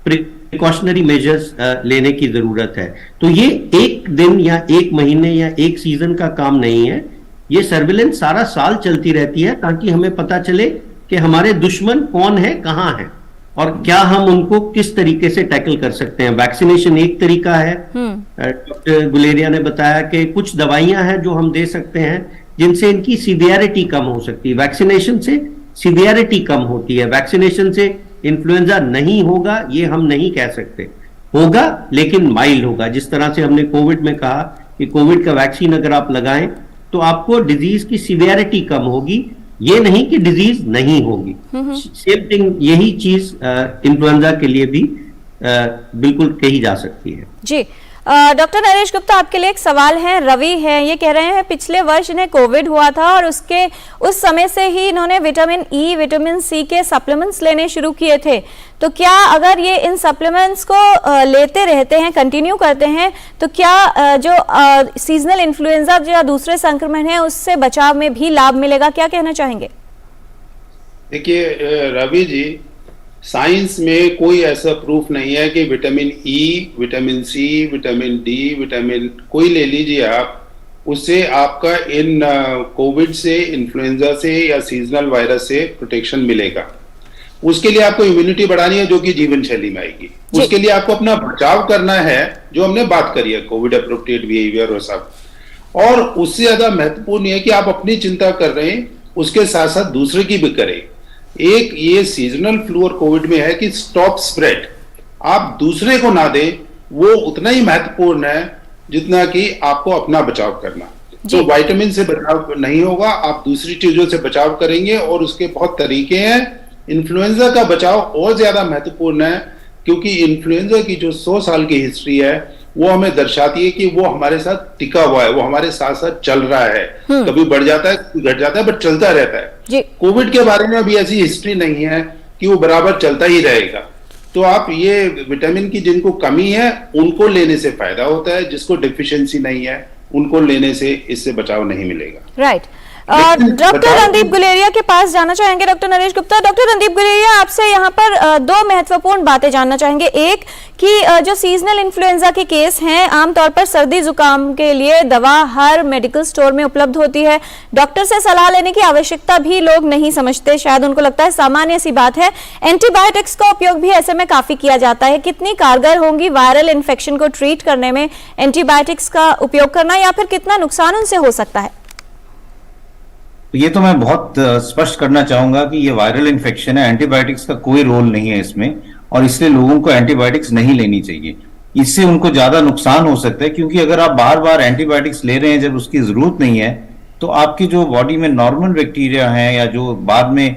प्रिकॉशनरी मेजर्स लेने की जरूरत है। तो ये एक दिन या एक महीने या एक सीजन का काम नहीं है, ये सर्विलेंस सारा साल चलती रहती है, ताकि हमें पता चले कि हमारे दुश्मन कौन है, कहाँ है, और क्या हम उनको किस तरीके से टैकल कर सकते हैं। वैक्सीनेशन एक तरीका है। डॉक्टर गुलेरिया ने बताया कि कुछ दवाइयां हैं जो हम दे सकते हैं जिनसे इनकी सीवियरिटी कम हो सकती है। वैक्सीनेशन से सीवियरिटी कम होती है। वैक्सीनेशन से इन्फ्लुएंजा नहीं होगा ये हम नहीं कह सकते, होगा लेकिन माइल्ड होगा। जिस तरह से हमने कोविड में कहा कि कोविड का वैक्सीन अगर आप लगाएं तो आपको डिजीज की सीवियरिटी कम होगी, ये नहीं कि डिजीज नहीं होगी। सेम थिंग, यही चीज इन्फ्लुएंजा के लिए भी बिल्कुल कही जा सकती है। जी, डॉक्टर नरेश गुप्ता, आपके लिए एक सवाल है। रवि है, ये कह रहे हैं पिछले वर्ष इन्हें कोविड हुआ था और उस समय से ही इन्होंने विटामिन ई, विटामिन सी के सप्लीमेंट्स लेने शुरू किए थे। तो क्या अगर ये इन सप्लीमेंट्स को लेते रहते हैं, कंटिन्यू करते हैं, तो क्या जो सीजनल इन्फ्लुएंजा या दूसरे संक्रमण है उससे बचाव में भी लाभ मिलेगा? क्या कहना चाहेंगे? देखिए रवि जी, साइंस में कोई ऐसा प्रूफ नहीं है कि vitamin E, vitamin C, vitamin D, vitamin कोई ले लीजिए आप, उससे आपका इन कोविड से, इन्फ्लुएंजा से या सीजनल वायरस से प्रोटेक्शन मिलेगा। उसके लिए आपको इम्यूनिटी बढ़ानी है, जो कि जीवन शैली में आएगी। उसके लिए आपको अपना बचाव करना है, जो हमने बात करी है, कोविड अप्रोप्रिएट बिहेवियर और सब। और उससे ज्यादा महत्वपूर्ण है कि आप अपनी चिंता कर रहे हैं, उसके साथ साथ दूसरे की भी करें। एक ये सीजनल फ्लू और कोविड में है कि स्टॉप स्प्रेड, आप दूसरे को ना दें, वो उतना ही महत्वपूर्ण है जितना कि आपको अपना बचाव करना। तो विटामिन से बचाव नहीं होगा, आप दूसरी चीजों से बचाव करेंगे, और उसके बहुत तरीके हैं। इन्फ्लुएंजा का बचाव और ज्यादा महत्वपूर्ण है, क्योंकि इन्फ्लुएंजा की जो 100 साल की हिस्ट्री है वो हमें दर्शाती है कि वो हमारे साथ टिका हुआ है, वो हमारे साथ साथ चल रहा है। कभी बढ़ जाता है, कभी घट जाता है, बट चलता रहता है। कोविड के बारे में अभी ऐसी हिस्ट्री नहीं है कि वो बराबर चलता ही रहेगा। तो आप ये विटामिन की जिनको कमी है उनको लेने से फायदा होता है, जिसको डिफिशियंसी नहीं है उनको लेने से इससे बचाव नहीं मिलेगा। राइट। डॉक्टर रणदीप गुलेरिया के पास जाना चाहेंगे डॉक्टर नरेश गुप्ता। डॉक्टर रणदीप गुलेरिया, आपसे यहाँ पर दो महत्वपूर्ण बातें जानना चाहेंगे। एक कि जो सीजनल इन्फ्लुएंजा के केस हैं, आमतौर पर सर्दी जुकाम के लिए दवा हर मेडिकल स्टोर में उपलब्ध होती है, डॉक्टर से सलाह लेने की आवश्यकता भी लोग नहीं समझते, शायद उनको लगता है सामान्य सी बात है। एंटीबायोटिक्स का उपयोग भी ऐसे में काफी किया जाता है। कितनी कारगर होंगी वायरल इन्फेक्शन को ट्रीट करने में एंटीबायोटिक्स का उपयोग करना, या फिर कितना नुकसान उनसे हो सकता है? ये तो मैं बहुत स्पष्ट करना चाहूंगा कि ये वायरल इन्फेक्शन है, एंटीबायोटिक्स का कोई रोल नहीं है इसमें, और इसलिए लोगों को एंटीबायोटिक्स नहीं लेनी चाहिए। इससे उनको ज्यादा नुकसान हो सकता है, क्योंकि अगर आप बार बार एंटीबायोटिक्स ले रहे हैं जब उसकी जरूरत नहीं है, तो आपकी जो बॉडी में नॉर्मल बैक्टीरिया हैं, या जो बाद में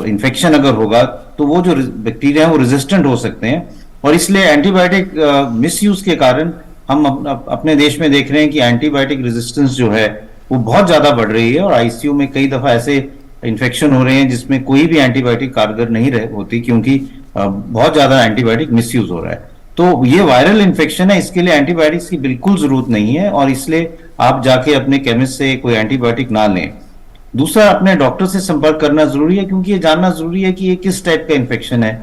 इन्फेक्शन अगर होगा तो वो जो बैक्टीरिया है वो रेजिस्टेंट हो सकते हैं। और इसलिए एंटीबायोटिक मिसयूज के कारण हम अपने देश में देख रहे हैं कि एंटीबायोटिक रेजिस्टेंस जो है वो बहुत ज्यादा बढ़ रही है, और आईसीयू में कई दफा ऐसे इन्फेक्शन हो रहे हैं जिसमें कोई भी एंटीबायोटिक कारगर नहीं होती, क्योंकि बहुत ज्यादा एंटीबायोटिक मिसयूज हो रहा है। तो ये वायरल इन्फेक्शन है, इसके लिए एंटीबायोटिक्स की बिल्कुल जरूरत नहीं है, और इसलिए आप जाके अपने केमिस्ट से कोई एंटीबायोटिक ना लें। दूसरा, अपने डॉक्टर से संपर्क करना जरूरी है, क्योंकि ये जानना जरूरी है कि ये किस टाइप का इन्फेक्शन है।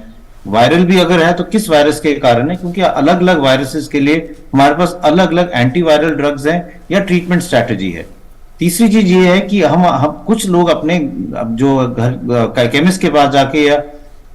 वायरल भी अगर है तो किस वायरस के कारण है, क्योंकि अलग अलग वायरसेस के लिए हमारे पास अलग अलग एंटीवायरल ड्रग्स हैं या ट्रीटमेंट स्ट्रैटेजी है। तीसरी चीज ये है कि हम कुछ लोग अपने जो घर केमिस्ट के पास जाके या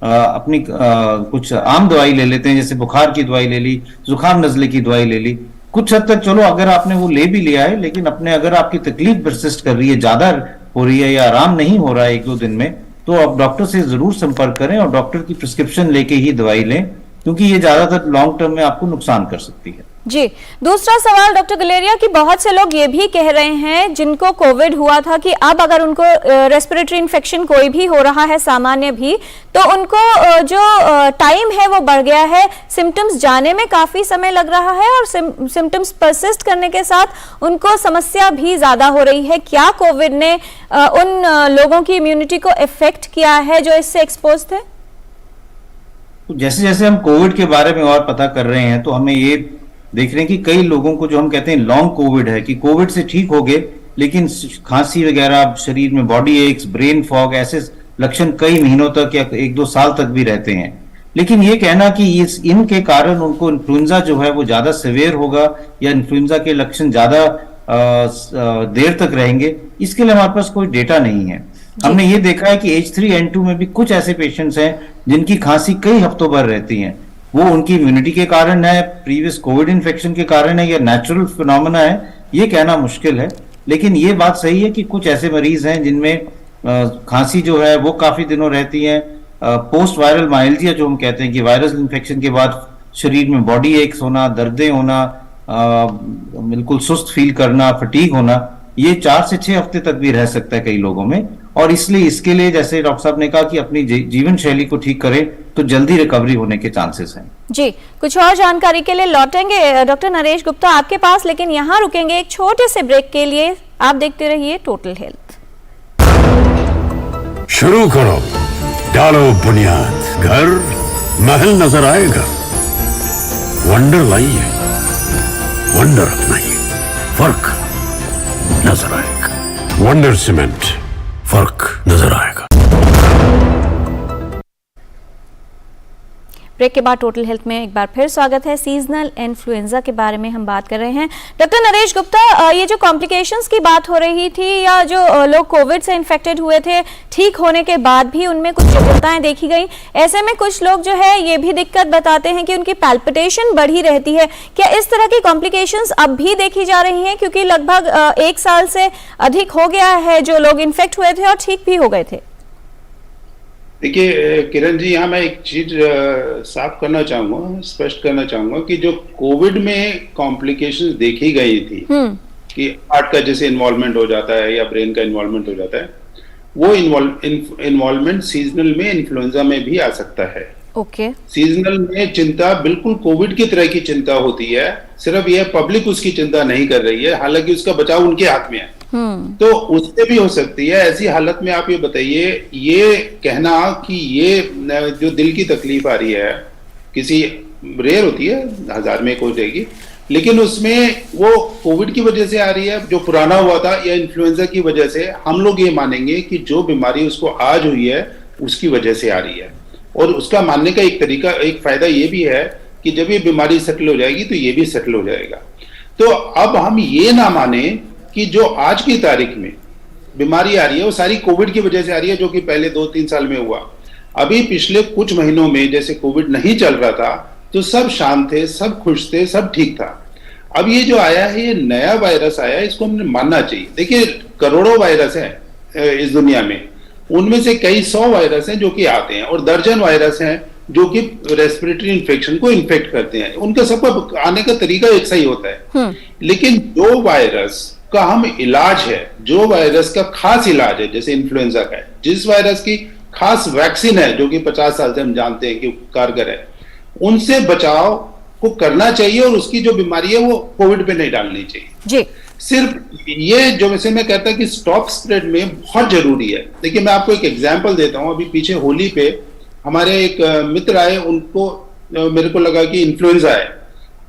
अपनी कुछ आम दवाई ले लेते हैं, जैसे बुखार की दवाई ले ली, जुकाम नजले की दवाई ले ली। कुछ हद तक चलो अगर आपने वो ले भी लिया है, लेकिन अगर आपकी तकलीफ परसिस्ट कर रही है, ज्यादा हो रही है या आराम नहीं हो रहा है 1-2 दिन में, तो आप डॉक्टर से जरूर संपर्क करें और डॉक्टर की प्रिस्क्रिप्शन लेके ही दवाई लें, क्योंकि ये ज्यादातर लॉन्ग टर्म में आपको नुकसान कर सकती है। जी, दूसरा सवाल डॉक्टर गुलेरिया की, बहुत से लोग ये भी कह रहे हैं जिनको कोविड हुआ था कि अब अगर उनको रेस्पिरेटरी इन्फेक्शन कोई भी हो रहा है, सामान्य भी, तो उनको जो टाइम है वो बढ़ गया है, सिम्टम्स जाने में काफी समय लग रहा है, और सिम्टम्स परसिस्ट करने के साथ उनको समस्या भी ज्यादा हो रही है। क्या कोविड ने उन लोगों की इम्यूनिटी को इफेक्ट किया है जो इससे एक्सपोज थे? जैसे जैसे हम कोविड के बारे में और पता कर रहे हैं, तो हमें ये देख रहे हैं कि कई लोगों को जो हम कहते हैं लॉन्ग कोविड है, कि कोविड से ठीक हो गए लेकिन खांसी वगैरह, शरीर में बॉडी एक्स, ब्रेन फॉग, ऐसे लक्षण कई महीनों तक या 1-2 साल तक भी रहते हैं। लेकिन ये कहना कि इनके कारण उनको इन्फ्लुएंजा जो है वो ज्यादा सिवियर होगा या इन्फ्लुएंजा के लक्षण ज्यादा देर तक रहेंगे, इसके लिए हमारे पास कोई डेटा नहीं है। हमने ये देखा है कि H3N2 में भी कुछ ऐसे पेशेंट्स हैं जिनकी खांसी कई हफ्तों भर रहती है। वो उनकी इम्यूनिटी के कारण है, प्रीवियस कोविड इन्फेक्शन के कारण है, या नेचुरल फिनोमेना है, ये कहना मुश्किल है। लेकिन ये बात सही है कि कुछ ऐसे मरीज हैं जिनमें खांसी जो है वो काफी दिनों रहती है। पोस्ट वायरल माइल्जिया जो हम कहते हैं, कि वायरल इन्फेक्शन के बाद शरीर में बॉडी एक्स होना, दर्दें होना, बिल्कुल सुस्त फील करना, फटीग होना, ये 4 से 6 हफ्ते तक भी रह सकता है कई लोगों में। और इसलिए इसके लिए, जैसे डॉक्टर साहब ने कहा, कि अपनी जीवन शैली को ठीक करें तो जल्दी रिकवरी होने के चांसेस हैं। जी, कुछ और जानकारी के लिए लौटेंगे डॉक्टर नरेश गुप्ता आपके पास, लेकिन यहाँ रुकेंगे एक छोटे से ब्रेक के लिए। आप देखते रहिए टोटल हेल्थ। शुरू करो, डालो बुनियाद, घर महल नजर आएगा, वंडर लाइए, वंडर अपनाइए, फर्क नजर आएगा। वंडर सीमेंट, फर्क नजर आएगा। ब्रेक के बाद टोटल हेल्थ में एक बार फिर स्वागत है। सीजनल इन्फ्लुएंजा के बारे में हम बात कर रहे हैं। डॉक्टर नरेश गुप्ता, ये जो कॉम्प्लिकेशंस की बात हो रही थी या जो लोग कोविड से इन्फेक्टेड हुए थे, ठीक होने के बाद भी उनमें कुछ जटिलताएं देखी गई। ऐसे में कुछ लोग जो है ये भी दिक्कत बताते हैं कि उनकी पैल्पिटेशन बढ़ी रहती है। क्या इस तरह की कॉम्प्लिकेशंस अब भी देखी जा रही हैं, क्योंकि लगभग 1 साल से अधिक हो गया है जो लोग इन्फेक्ट हुए थे और ठीक भी हो गए थे? देखिए किरण जी, यहाँ मैं एक चीज साफ करना चाहूंगा, स्पष्ट करना चाहूंगा कि जो कोविड में कॉम्प्लिकेशंस देखी गई थी कि हार्ट का जैसे इन्वॉल्वमेंट हो जाता है या ब्रेन का इन्वॉल्वमेंट हो जाता है, वो इन्वॉल्वमेंट सीजनल में इन्फ्लुएंजा में भी आ सकता है। ओके। सीजनल में चिंता बिल्कुल कोविड की तरह की चिंता होती है, सिर्फ यह पब्लिक उसकी चिंता नहीं कर रही है, हालांकि उसका बचाव उनके हाथ में है। तो उससे भी हो सकती है। ऐसी हालत में आप ये बताइए, ये कहना कि ये जो दिल की तकलीफ आ रही है, किसी रेयर होती है, 1000 में एक हो जाएगी, लेकिन उसमें वो कोविड की वजह से आ रही है, जो पुराना हुआ था, या इन्फ्लुएंजा की वजह से, हम लोग ये मानेंगे कि जो बीमारी उसको आज हुई है उसकी वजह से आ रही है। और उसका मानने का एक तरीका, एक फायदा ये भी है कि जब ये बीमारी सेटल हो जाएगी तो ये भी सेटल हो जाएगा। तो अब हम ये ना माने कि जो आज की तारीख में बीमारी आ रही है वो सारी कोविड की वजह से आ रही है, जो कि पहले 2-3 साल में हुआ। अभी पिछले कुछ महीनों में जैसे कोविड नहीं चल रहा था तो सब शांत थे, सब खुश थे, सब ठीक था। अब ये जो आया है, ये नया वायरस आया है, इसको हमने मानना चाहिए। देखिए, करोड़ों वायरस है इस दुनिया में, उनमें से कई 100 वायरस हैं जो कि आते हैं, और दर्जन वायरस हैं जो कि रेस्पिरेटरी इन्फेक्शन को इन्फेक्ट करते हैं। उनका सबका आने का तरीका एक सा ही होता है, लेकिन जो वायरस का हम इलाज है, जो वायरस का खास इलाज है, जैसे इन्फ्लुएंजा का है, जिस वायरस की खास वैक्सीन है जो कि 50 साल से हम जानते हैं कि कारगर है, उनसे बचाव को करना चाहिए और उसकी जो बीमारी है वो कोविड पे नहीं डालनी चाहिए जी। सिर्फ ये जो वैसे मैं कहता कि स्टॉप स्प्रेड में बहुत जरूरी है। देखिए, मैं आपको एक एग्जांपल देता हूं। अभी पीछे होली पे हमारे एक मित्र आए, उनको मेरे को लगा कि इन्फ्लुएंजा है।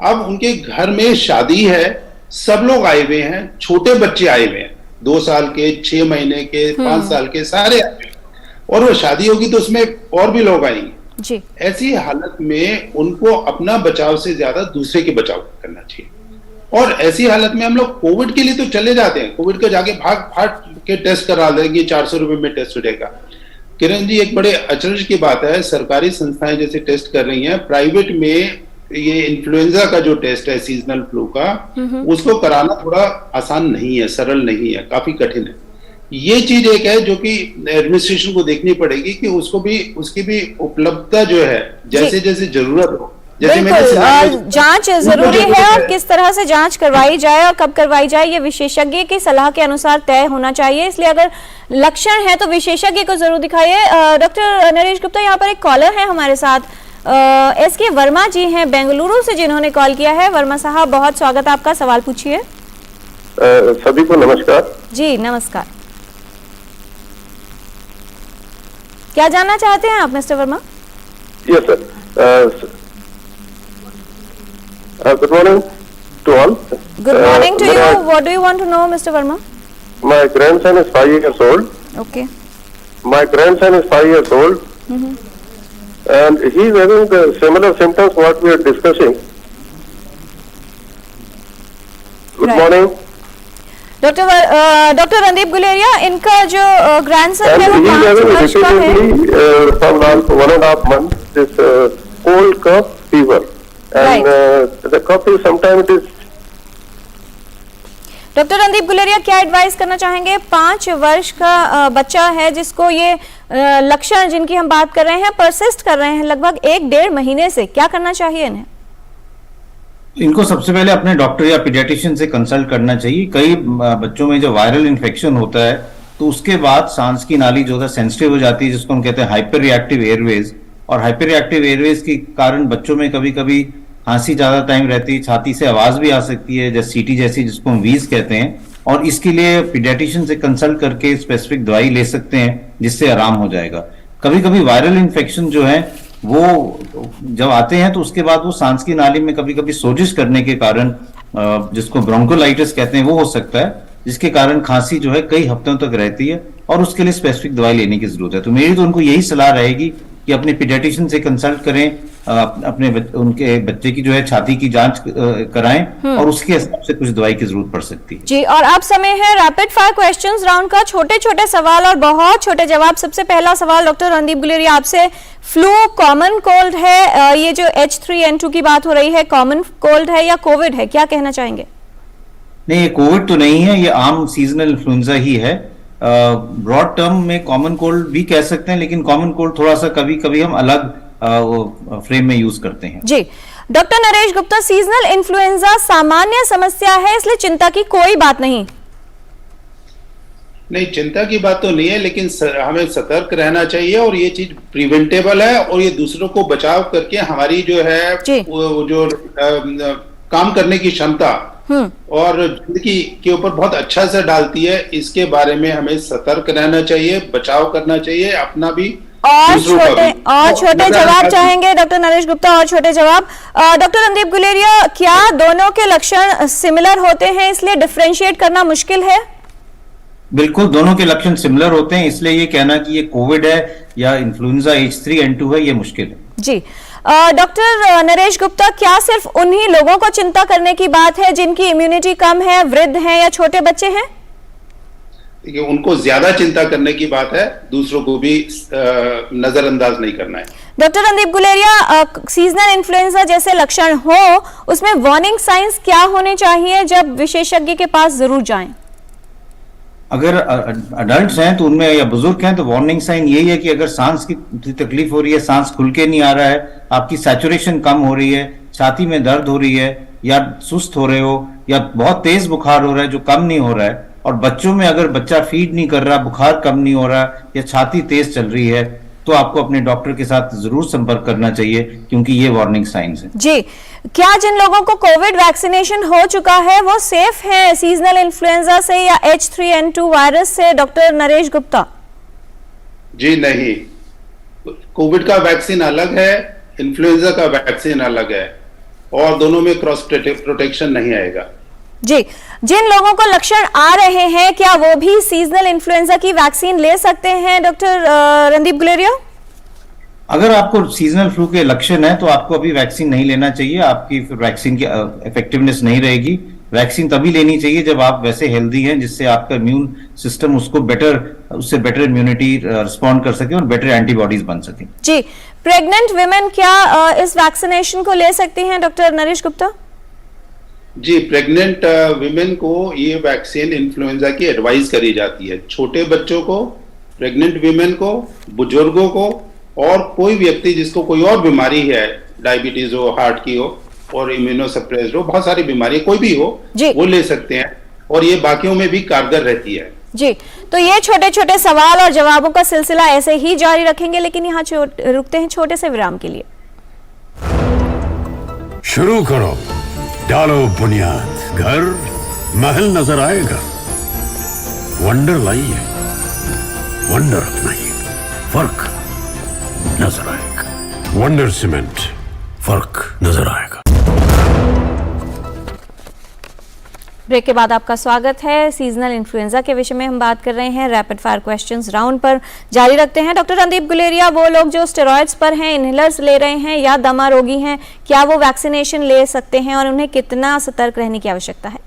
अब उनके घर में शादी है, सब लोग आए हुए हैं, छोटे बच्चे आए हुए हैं, 2 साल के, 6 महीने के, 5 साल के, सारे आए हुए हैं, और वो शादी होगी तो उसमें और भी लोग आएंगे जी। ऐसी हालत में उनको अपना बचाव से ज्यादा दूसरे के बचाव करना चाहिए। और ऐसी हालत में हम लोग कोविड के लिए तो चले जाते हैं, कोविड का जाके भाग के टेस्ट करा लेंगे, 400 रुपए में टेस्ट हो जाएगा। किरण जी, एक बड़े अचरज की बात है, सरकारी संस्थाएं जैसे टेस्ट कर रही हैं, प्राइवेट में ये इन्फ्लुएंजा का जो टेस्ट है सीजनल फ्लू का, उसको कराना थोड़ा आसान नहीं है, सरल नहीं है, काफी कठिन है। ये चीज एक है जो कि एडमिनिस्ट्रेशन को देखनी पड़ेगी कि उसको भी, उसकी भी उपलब्धता जो है, जैसे जैसे जरूरत हो, जैसे जांच जरूरी है, और किस तरह से जांच करवाई जाए और कब करवाई जाए ये विशेषज्ञ की सलाह के अनुसार तय होना चाहिए। इसलिए अगर लक्षण है तो विशेषज्ञ को जरूर दिखाइए। डॉक्टर नरेश गुप्ता, यहाँ पर एक कॉलर है हमारे साथ, एसके वर्मा जी हैं बेंगलुरु से, जिन्होंने कॉल किया है। वर्मा साहब, बहुत स्वागत, आपका सवाल पूछिए। सभी को नमस्कार जी। नमस्कार। क्या जानना चाहते हैं आप mister Verma? Yes sir, good morning to all. Good morning to you. What do you want to know mister Verma? My grandson is 5 years old. Okay. My grandson is 5 years old. And he is having the similar symptoms what we are discussing. Good morning. Doctor Randeep Guleria, इनका जो ग्रैंडसन है वो 5 वर्ष का है। From last 1.5 months, this cold cough fever, and the cough is sometimes it is. Doctor Randeep Guleria, क्या एडवाइस करना चाहेंगे? 5 वर्ष का बच्चा है जिसको ये लक्षण जिनकी हम बात कर रहे हैं परसिस्ट कर रहे हैं लगभग 1-1.5 महीने से, क्या करना चाहिए इन्हें? इनको सबसे पहले अपने डॉक्टर या पीडियाट्रिशियन से कंसल्ट करना चाहिए। कई बच्चों में जो वायरल इन्फेक्शन होता है तो उसके बाद सांस की नाली जो है सेंसिटिव हो जाती है, जिसको हम कहते हैं हाइपर रिएक्टिव एयरवेज। और हाइपर रिएक्टिव एयरवेज के कारण बच्चों में कभी कभी खांसी ज्यादा टाइम रहती है, छाती से आवाज भी आ सकती है, जैसे सीटी जैसी, जिसको हम वीज कहते हैं। और इसके लिए पीडियाट्रिशियन से कंसल्ट करके स्पेसिफिक दवाई ले सकते हैं जिससे आराम हो जाएगा। कभी कभी वायरल इन्फेक्शन जो है वो जब आते हैं तो उसके बाद वो सांस की नाली में कभी कभी सोजिश करने के कारण, जिसको ब्रोंकोलाइटिस कहते हैं, वो हो सकता है, जिसके कारण खांसी जो है कई हफ्तों तक रहती है और उसके लिए स्पेसिफिक दवाई लेने की जरूरत है। तो मेरी तो उनको यही सलाह रहेगी कि अपने पीडियाट्रिशियन से कंसल्ट करें, उनके बच्चे की जो है छाती की जांच कराएं और उसके हिसाब से कुछ दवाई की जरूरत पड़ सकती है। जी, और अब समय है रैपिड फायर क्वेश्चंस राउंड का। छोटे छोटे सवाल और बहुत छोटे जवाब। सबसे पहला सवाल डॉक्टर रणदीप गुलेरिया आपसे, फ्लू कॉमन कोल्ड है, ये जो H3N2 की बात हो रही है कॉमन कोल्ड है या कोविड है, क्या कहना चाहेंगे? नहीं, ये कोविड तो नहीं है, ये आम सीजनल इन्फ्लुएंजा ही है। ब्रॉड टर्म में कॉमन कोल्ड भी कह सकते हैं, लेकिन कॉमन कोल्ड थोड़ा सा कभी कभी हम अलग फ्रेम में यूज करते हैं। जी, doctor Naresh Gupta, seasonal influenza सामान्य समस्या है, इसलिए चिंता की कोई बात नहीं। नहीं, चिंता की बात तो नहीं है, लेकिन हमें सतर्क रहना चाहिए और ये चीज प्रिवेंटेबल है और ये दूसरों को बचाव करके हमारी जो है वो जो काम करने की क्षमता और जिंदगी के ऊपर बहुत अच्छा असर डालती है। इसके बारे में हमें सतर्क रहना चाहिए, बचाव करना चाहिए अपना भी और छोटे जवाब चाहेंगे डॉक्टर नरेश गुप्ता, और छोटे जवाब। डॉक्टर रणदीप गुलेरिया, क्या दोनों के लक्षण सिमिलर होते हैं इसलिए डिफरेंशिएट करना मुश्किल है? बिल्कुल, दोनों के लक्षण सिमिलर होते हैं, इसलिए ये कहना कि ये कोविड है या इन्फ्लुएंजा H3N2 है, ये मुश्किल है। जी, डॉक्टर नरेश गुप्ता, क्या सिर्फ उन्हीं लोगों को चिंता करने की बात है जिनकी इम्यूनिटी कम है, वृद्ध हैं या छोटे बच्चे हैं? देखिए, उनको ज्यादा चिंता करने की बात है, दूसरों को भी नजरअंदाज नहीं करना है। Doctor Randeep Guleria, seasonal influenza जैसे लक्षण हो उसमें वार्निंग साइंस क्या होने चाहिए, जब विशेषज्ञ के पास जरूर जाएं? अगर अडल्ट हैं तो उनमें या बुजुर्ग हैं तो वार्निंग साइन यही है कि अगर सांस की तकलीफ हो रही है, सांस खुल के नहीं आ रहा है, आपकी सैचुरेशन कम हो रही है, छाती में दर्द हो रही है या सुस्त हो रहे हो या बहुत तेज बुखार हो रहा है जो कम नहीं हो रहा है, और बच्चों में अगर बच्चा फीड नहीं कर रहा, बुखार कम नहीं हो रहा या छाती तेज चल रही है, तो आपको अपने डॉक्टर के साथ जरूर संपर्क करना चाहिए, क्योंकि ये वार्निंग साइंस है। जी, क्या जिन लोगों को कोविड वैक्सीनेशन हो चुका है वो सेफ है सीजनल इन्फ्लुएंजा से या H3N2 वायरस से, डॉक्टर नरेश गुप्ता? जी नहीं, कोविड का वैक्सीन अलग है, इन्फ्लुएंजा का वैक्सीन अलग है और दोनों में क्रॉस प्रोटेक्शन नहीं आएगा। जी, जिन लोगों को लक्षण आ रहे हैं क्या वो भी सीजनल इन्फ्लुएंजा की वैक्सीन ले सकते हैं, डॉक्टर रणदीप गुलेरिया? अगर आपको सीजनल फ्लू के लक्षण है तो आपको अभी वैक्सीन नहीं लेना चाहिए, आपकी वैक्सीन की इफेक्टिवनेस नहीं रहेगी। वैक्सीन तभी लेनी चाहिए जब आप वैसे हेल्दी हैं जिससे आपका इम्यून सिस्टम उससे बेटर इम्यूनिटी रिस्पॉन्ड कर सके और बेटर एंटीबॉडीज बन सके। जी, प्रेग्नेंट विमेन क्या इस वैक्सीनेशन को ले सकती हैं, डॉक्टर नरेश गुप्ता? जी, प्रेग्नेंट विमेन को ये वैक्सीन इन्फ्लुएंजा की एडवाइस करी जाती है। छोटे बच्चों को, प्रेग्नेंट विमेन को, बुजुर्गों को और कोई व्यक्ति जिसको कोई और बीमारी है, डायबिटीज हो, हार्ट की हो और इम्यूनोसप्रेस्ड हो, बहुत सारी बीमारी कोई भी हो, वो ले सकते हैं और ये बाकियों में भी कारगर रहती है। जी, तो ये छोटे छोटे सवाल और जवाबों का सिलसिला ऐसे ही जारी रखेंगे, लेकिन यहाँ रुकते हैं छोटे से विराम के लिए। शुरू करो, डालो बुनियाद, घर महल नजर आएगा, वंडर लाइए, वंडर अपनाइए, फर्क नजर आएगा, वंडर सीमेंट, फर्क नजर आएगा। ब्रेक के बाद आपका स्वागत है। सीजनल इन्फ्लुएंजा के विषय में हम बात कर रहे हैं, रैपिड फायर क्वेश्चंस राउंड पर जारी रखते हैं। डॉक्टर रणदीप गुलेरिया, वो लोग जो स्टेरॉइड्स पर हैं, इनहेलर्स ले रहे हैं या दमा रोगी हैं, क्या वो वैक्सीनेशन ले सकते हैं और उन्हें कितना सतर्क रहने की आवश्यकता है?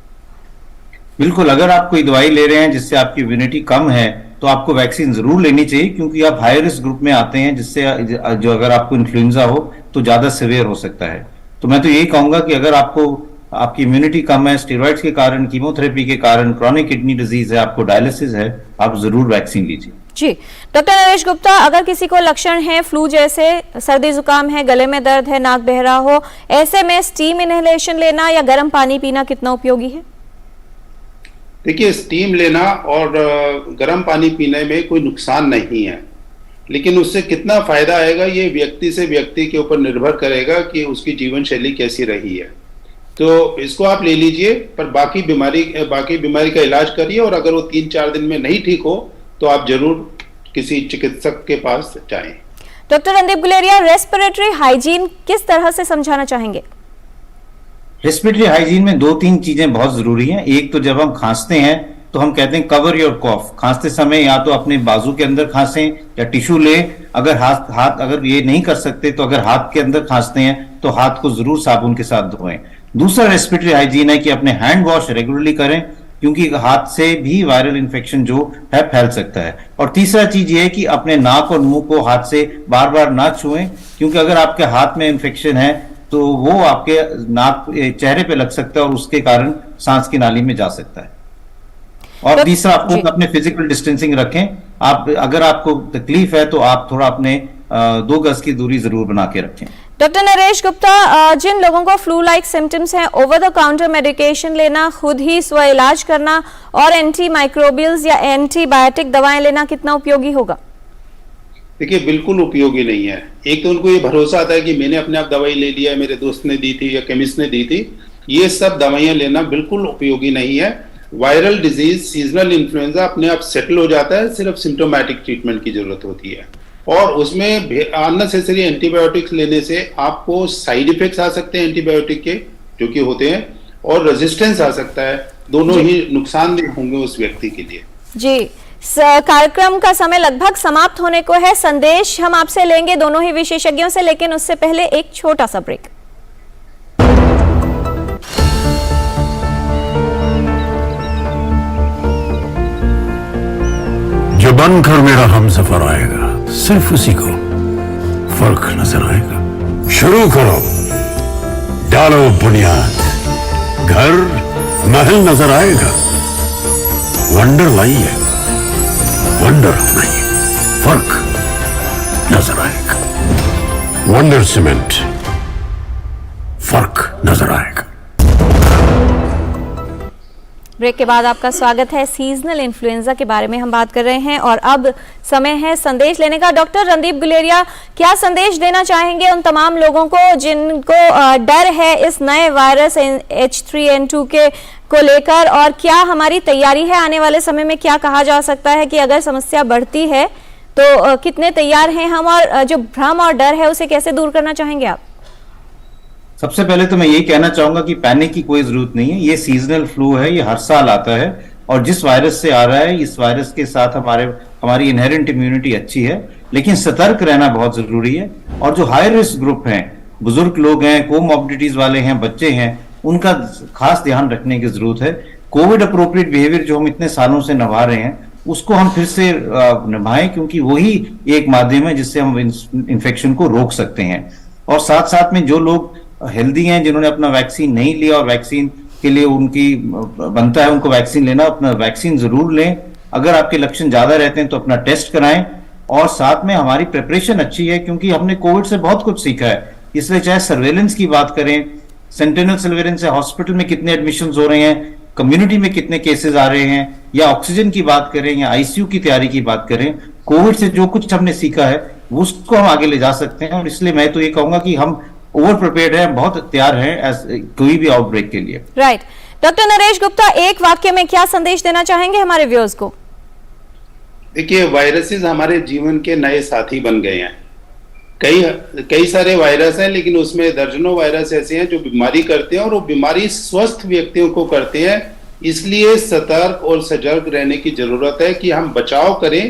बिल्कुल, अगर आप कोई दवाई ले रहे हैं जिससे आपकी इम्यूनिटी कम है तो आपको वैक्सीन जरूर लेनी चाहिए, क्योंकि आप हाई रिस्क ग्रुप में आते हैं, जिससे जो अगर आपको इन्फ्लुएंजा हो तो ज्यादा सिवियर हो सकता है। तो मैं तो यही कहूंगा कि अगर आपकी इम्यूनिटी कम है, स्टेरॉइड्स के कारण, कीमोथेरेपी के कारण, क्रॉनिक किडनी डिजीज है, आपको डायलिसिस है, आप जरूर वैक्सीन लीजिए। जी, डॉक्टर नरेश गुप्ता, अगर किसी को लक्षण है फ्लू जैसे, सर्दी जुकाम है, गले में दर्द है, नाक बह रहा हो, ऐसे में स्टीम इनहेलेशन लेना या गर्म पानी पीना कितना उपयोगी है? देखिए, स्टीम लेना और गर्म पानी पीने में कोई नुकसान नहीं है, लेकिन उससे कितना फायदा आएगा ये व्यक्ति से व्यक्ति के ऊपर निर्भर करेगा कि उसकी जीवन शैली कैसी रही है। तो इसको आप ले लीजिए, पर बाकी बीमारी का इलाज करिए और अगर वो 3-4 दिन में नहीं ठीक हो तो आप जरूर किसी चिकित्सक के पास जाएं। Doctor Randeep Guleria, respiratory hygiene किस तरह से समझाना चाहेंगे? रेस्पिरेटरी हाइजीन में 2-3 चीजें बहुत जरूरी हैं। एक तो जब हम खांसते हैं तो हम कहते हैं कवर योर कॉफ, खांसते समय या तो अपने बाजू के अंदर खांसें या टिश्यू ले, अगर हाथ अगर ये नहीं कर सकते तो अगर हाथ के अंदर खांसते हैं तो हाथ को जरूर साबुन के साथ धोएं। दूसरा रेस्पिरेटरी हाइजीन है कि अपने हैंड वॉश रेगुलरली करें, क्योंकि हाथ से भी वायरल इन्फेक्शन जो है फैल सकता है। और तीसरा चीज ये है कि अपने नाक और मुंह को हाथ से बार बार ना छुएं, क्योंकि अगर आपके हाथ में इन्फेक्शन है तो वो आपके नाक चेहरे पे लग सकता है और उसके कारण सांस की नाली में जा सकता है। और तीसरा, आपको अपने फिजिकल डिस्टेंसिंग रखें। आप अगर आपको तकलीफ है तो आप थोड़ा अपने 2 गज की दूरी जरूर बना के रखें। डॉक्टर नरेश गुप्ता, जिन लोगों को फ्लू लाइक सिम्टम्स हैं, ओवर द काउंटर मेडिकेशन लेना, खुद ही स्व इलाज करना और एंटी माइक्रोबियल्स या एंटीबायोटिक दवाएं लेना कितना उपयोगी होगा? देखिए, बिल्कुल उपयोगी नहीं है। एक तो उनको ये भरोसा आता है कि मैंने अपने आप दवाई ले लिया, मेरे दोस्त ने दी थी या केमिस्ट ने दी थी। ये सब दवाइयां लेना बिल्कुल उपयोगी नहीं है। वायरल डिजीज, सीजनल इन्फ्लुएंजा अपने आप सेटल हो जाता है, सिर्फ सिम्टोमेटिक ट्रीटमेंट की जरूरत होती है। और उसमें अननेसेसरी एंटीबायोटिक्स लेने से आपको साइड इफेक्ट्स आ सकते हैं एंटीबायोटिक के, जो कि होते हैं, और रेजिस्टेंस आ सकता है। दोनों ही नुकसानदेह होंगे उस व्यक्ति के लिए। जी, कार्यक्रम का समय लगभग समाप्त होने को है। संदेश हम आपसे लेंगे दोनों ही विशेषज्ञों से, लेकिन उससे पहले एक छोटा सा ब्रेक। जो बनकर मेरा हमसफर आएगा, सिर्फ उसी को फर्क नजर आएगा। शुरू करो, डालो बुनियाद, घर महल नजर आएगा। वंडर लाइए, वंडर नहीं, फर्क नजर आएगा। वंडर सीमेंट, फर्क नजर आएगा। ब्रेक के बाद आपका स्वागत है। सीजनल इन्फ्लुएंजा के बारे में हम बात कर रहे हैं और अब समय है संदेश लेने का। डॉक्टर रणदीप गुलेरिया, क्या संदेश देना चाहेंगे उन तमाम लोगों को जिनको डर है इस नए वायरस H3N2 को लेकर, और क्या हमारी तैयारी है आने वाले समय में? क्या कहा जा सकता है कि अगर समस्या बढ़ती है तो कितने तैयार हैं हम, और जो भ्रम और डर है उसे कैसे दूर करना चाहेंगे आप? सबसे पहले तो मैं यही कहना चाहूंगा कि पैनिक की कोई जरूरत नहीं है। ये सीजनल फ्लू है, ये हर साल आता है, और जिस वायरस से आ रहा है, इस वायरस के साथ हमारी इनहेरेंट इम्यूनिटी अच्छी है, लेकिन सतर्क रहना बहुत जरूरी है। और जो हाई रिस्क ग्रुप हैं, बुजुर्ग लोग हैं, कोमॉर्बिडिटीज वाले हैं, बच्चे हैं, उनका खास ध्यान रखने की जरूरत है। कोविड अप्रोप्रिएट बिहेवियर जो हम इतने सालों से निभा रहे हैं, उसको हम फिर से निभाएं, क्योंकि वही एक माध्यम है जिससे हम इन्फेक्शन को रोक सकते हैं। और साथ साथ में जो लोग हेल्दी हैं, जिन्होंने अपना वैक्सीन नहीं लिया और वैक्सीन के लिए उनकी बनता है उनको वैक्सीन लेना, अपना वैक्सीन जरूर लें। अगर आपके लक्षण ज्यादा रहते हैं तो अपना टेस्ट कराएं। और साथ में हमारी प्रिपरेशन अच्छी है, क्योंकि हमने कोविड से बहुत कुछ सीखा है। इसलिए चाहे सर्वेलेंस की बात करें, सेंटिनल सर्वेलेंस है, हॉस्पिटल में कितने एडमिशन हो रहे हैं, कम्युनिटी में कितने केसेस आ रहे हैं, या ऑक्सीजन की बात करें या आईसीयू की तैयारी की बात करें, कोविड से जो कुछ हमने सीखा है उसको हम आगे ले जा सकते हैं। और इसलिए मैं तो ये कहूंगा कि हम ओवर प्रिपेयर्ड है, बहुत तैयार है कोई भी आउटब्रेक के लिए। राइट। डॉक्टर नरेश गुप्ता, एक वाक्य में क्या संदेश देना चाहेंगे हमारे व्यूअर्स को? देखिए, वायरसेस हमारे जीवन के नए साथी बन गए हैं। कई सारे वायरस हैं, लेकिन उसमें दर्जनों वायरस ऐसे हैं जो बीमारी करते हैं, और वो बीमारी स्वस्थ व्यक्तियों को करते हैं। इसलिए सतर्क और सजग रहने की जरूरत है कि हम बचाव करें।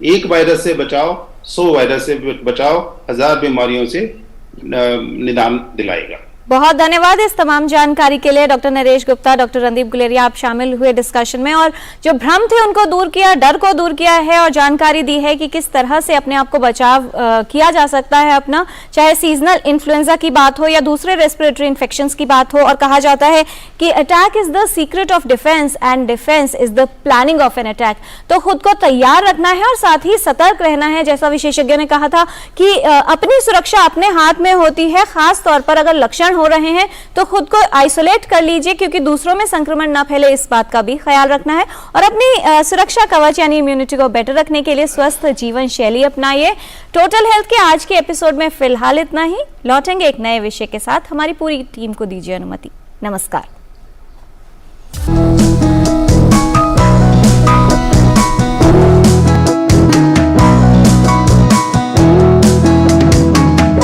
एक वायरस से बचाव 100 वायरस से बचाव 1000 बीमारियों से निदान दिलाएगा। बहुत धन्यवाद इस तमाम जानकारी के लिए डॉक्टर नरेश गुप्ता, डॉक्टर रणदीप गुलेरिया, आप शामिल हुए डिस्कशन में और जो भ्रम थे उनको दूर किया, डर को दूर किया है और जानकारी दी है कि किस तरह से अपने आप को बचाव किया जा सकता है अपना, चाहे सीजनल इन्फ्लुएंजा की बात हो या दूसरे रेस्पिरेटरी इन्फेक्शंस की बात हो। और कहा जाता है कि attack is the secret of defence and defence is the planning of an attack. तो खुद को तैयार रखना है और साथ ही सतर्क रहना है। जैसा विशेषज्ञ ने कहा था कि अपनी सुरक्षा अपने हाथ में होती है। खास तौर पर अगर लक्षण हो रहे हैं तो खुद को आइसोलेट कर लीजिए, क्योंकि दूसरों में संक्रमण ना फैले, इस बात का भी ख्याल रखना है। और अपनी सुरक्षा कवच यानी इम्यूनिटी को बेटर रखने के लिए स्वस्थ जीवन शैली अपनाइए। टोटल हेल्थ के आज के एपिसोड में फिलहाल इतना ही। लौटेंगे एक नए विषय के साथ। हमारी पूरी टीम को दीजिए अनुमति। नमस्कार।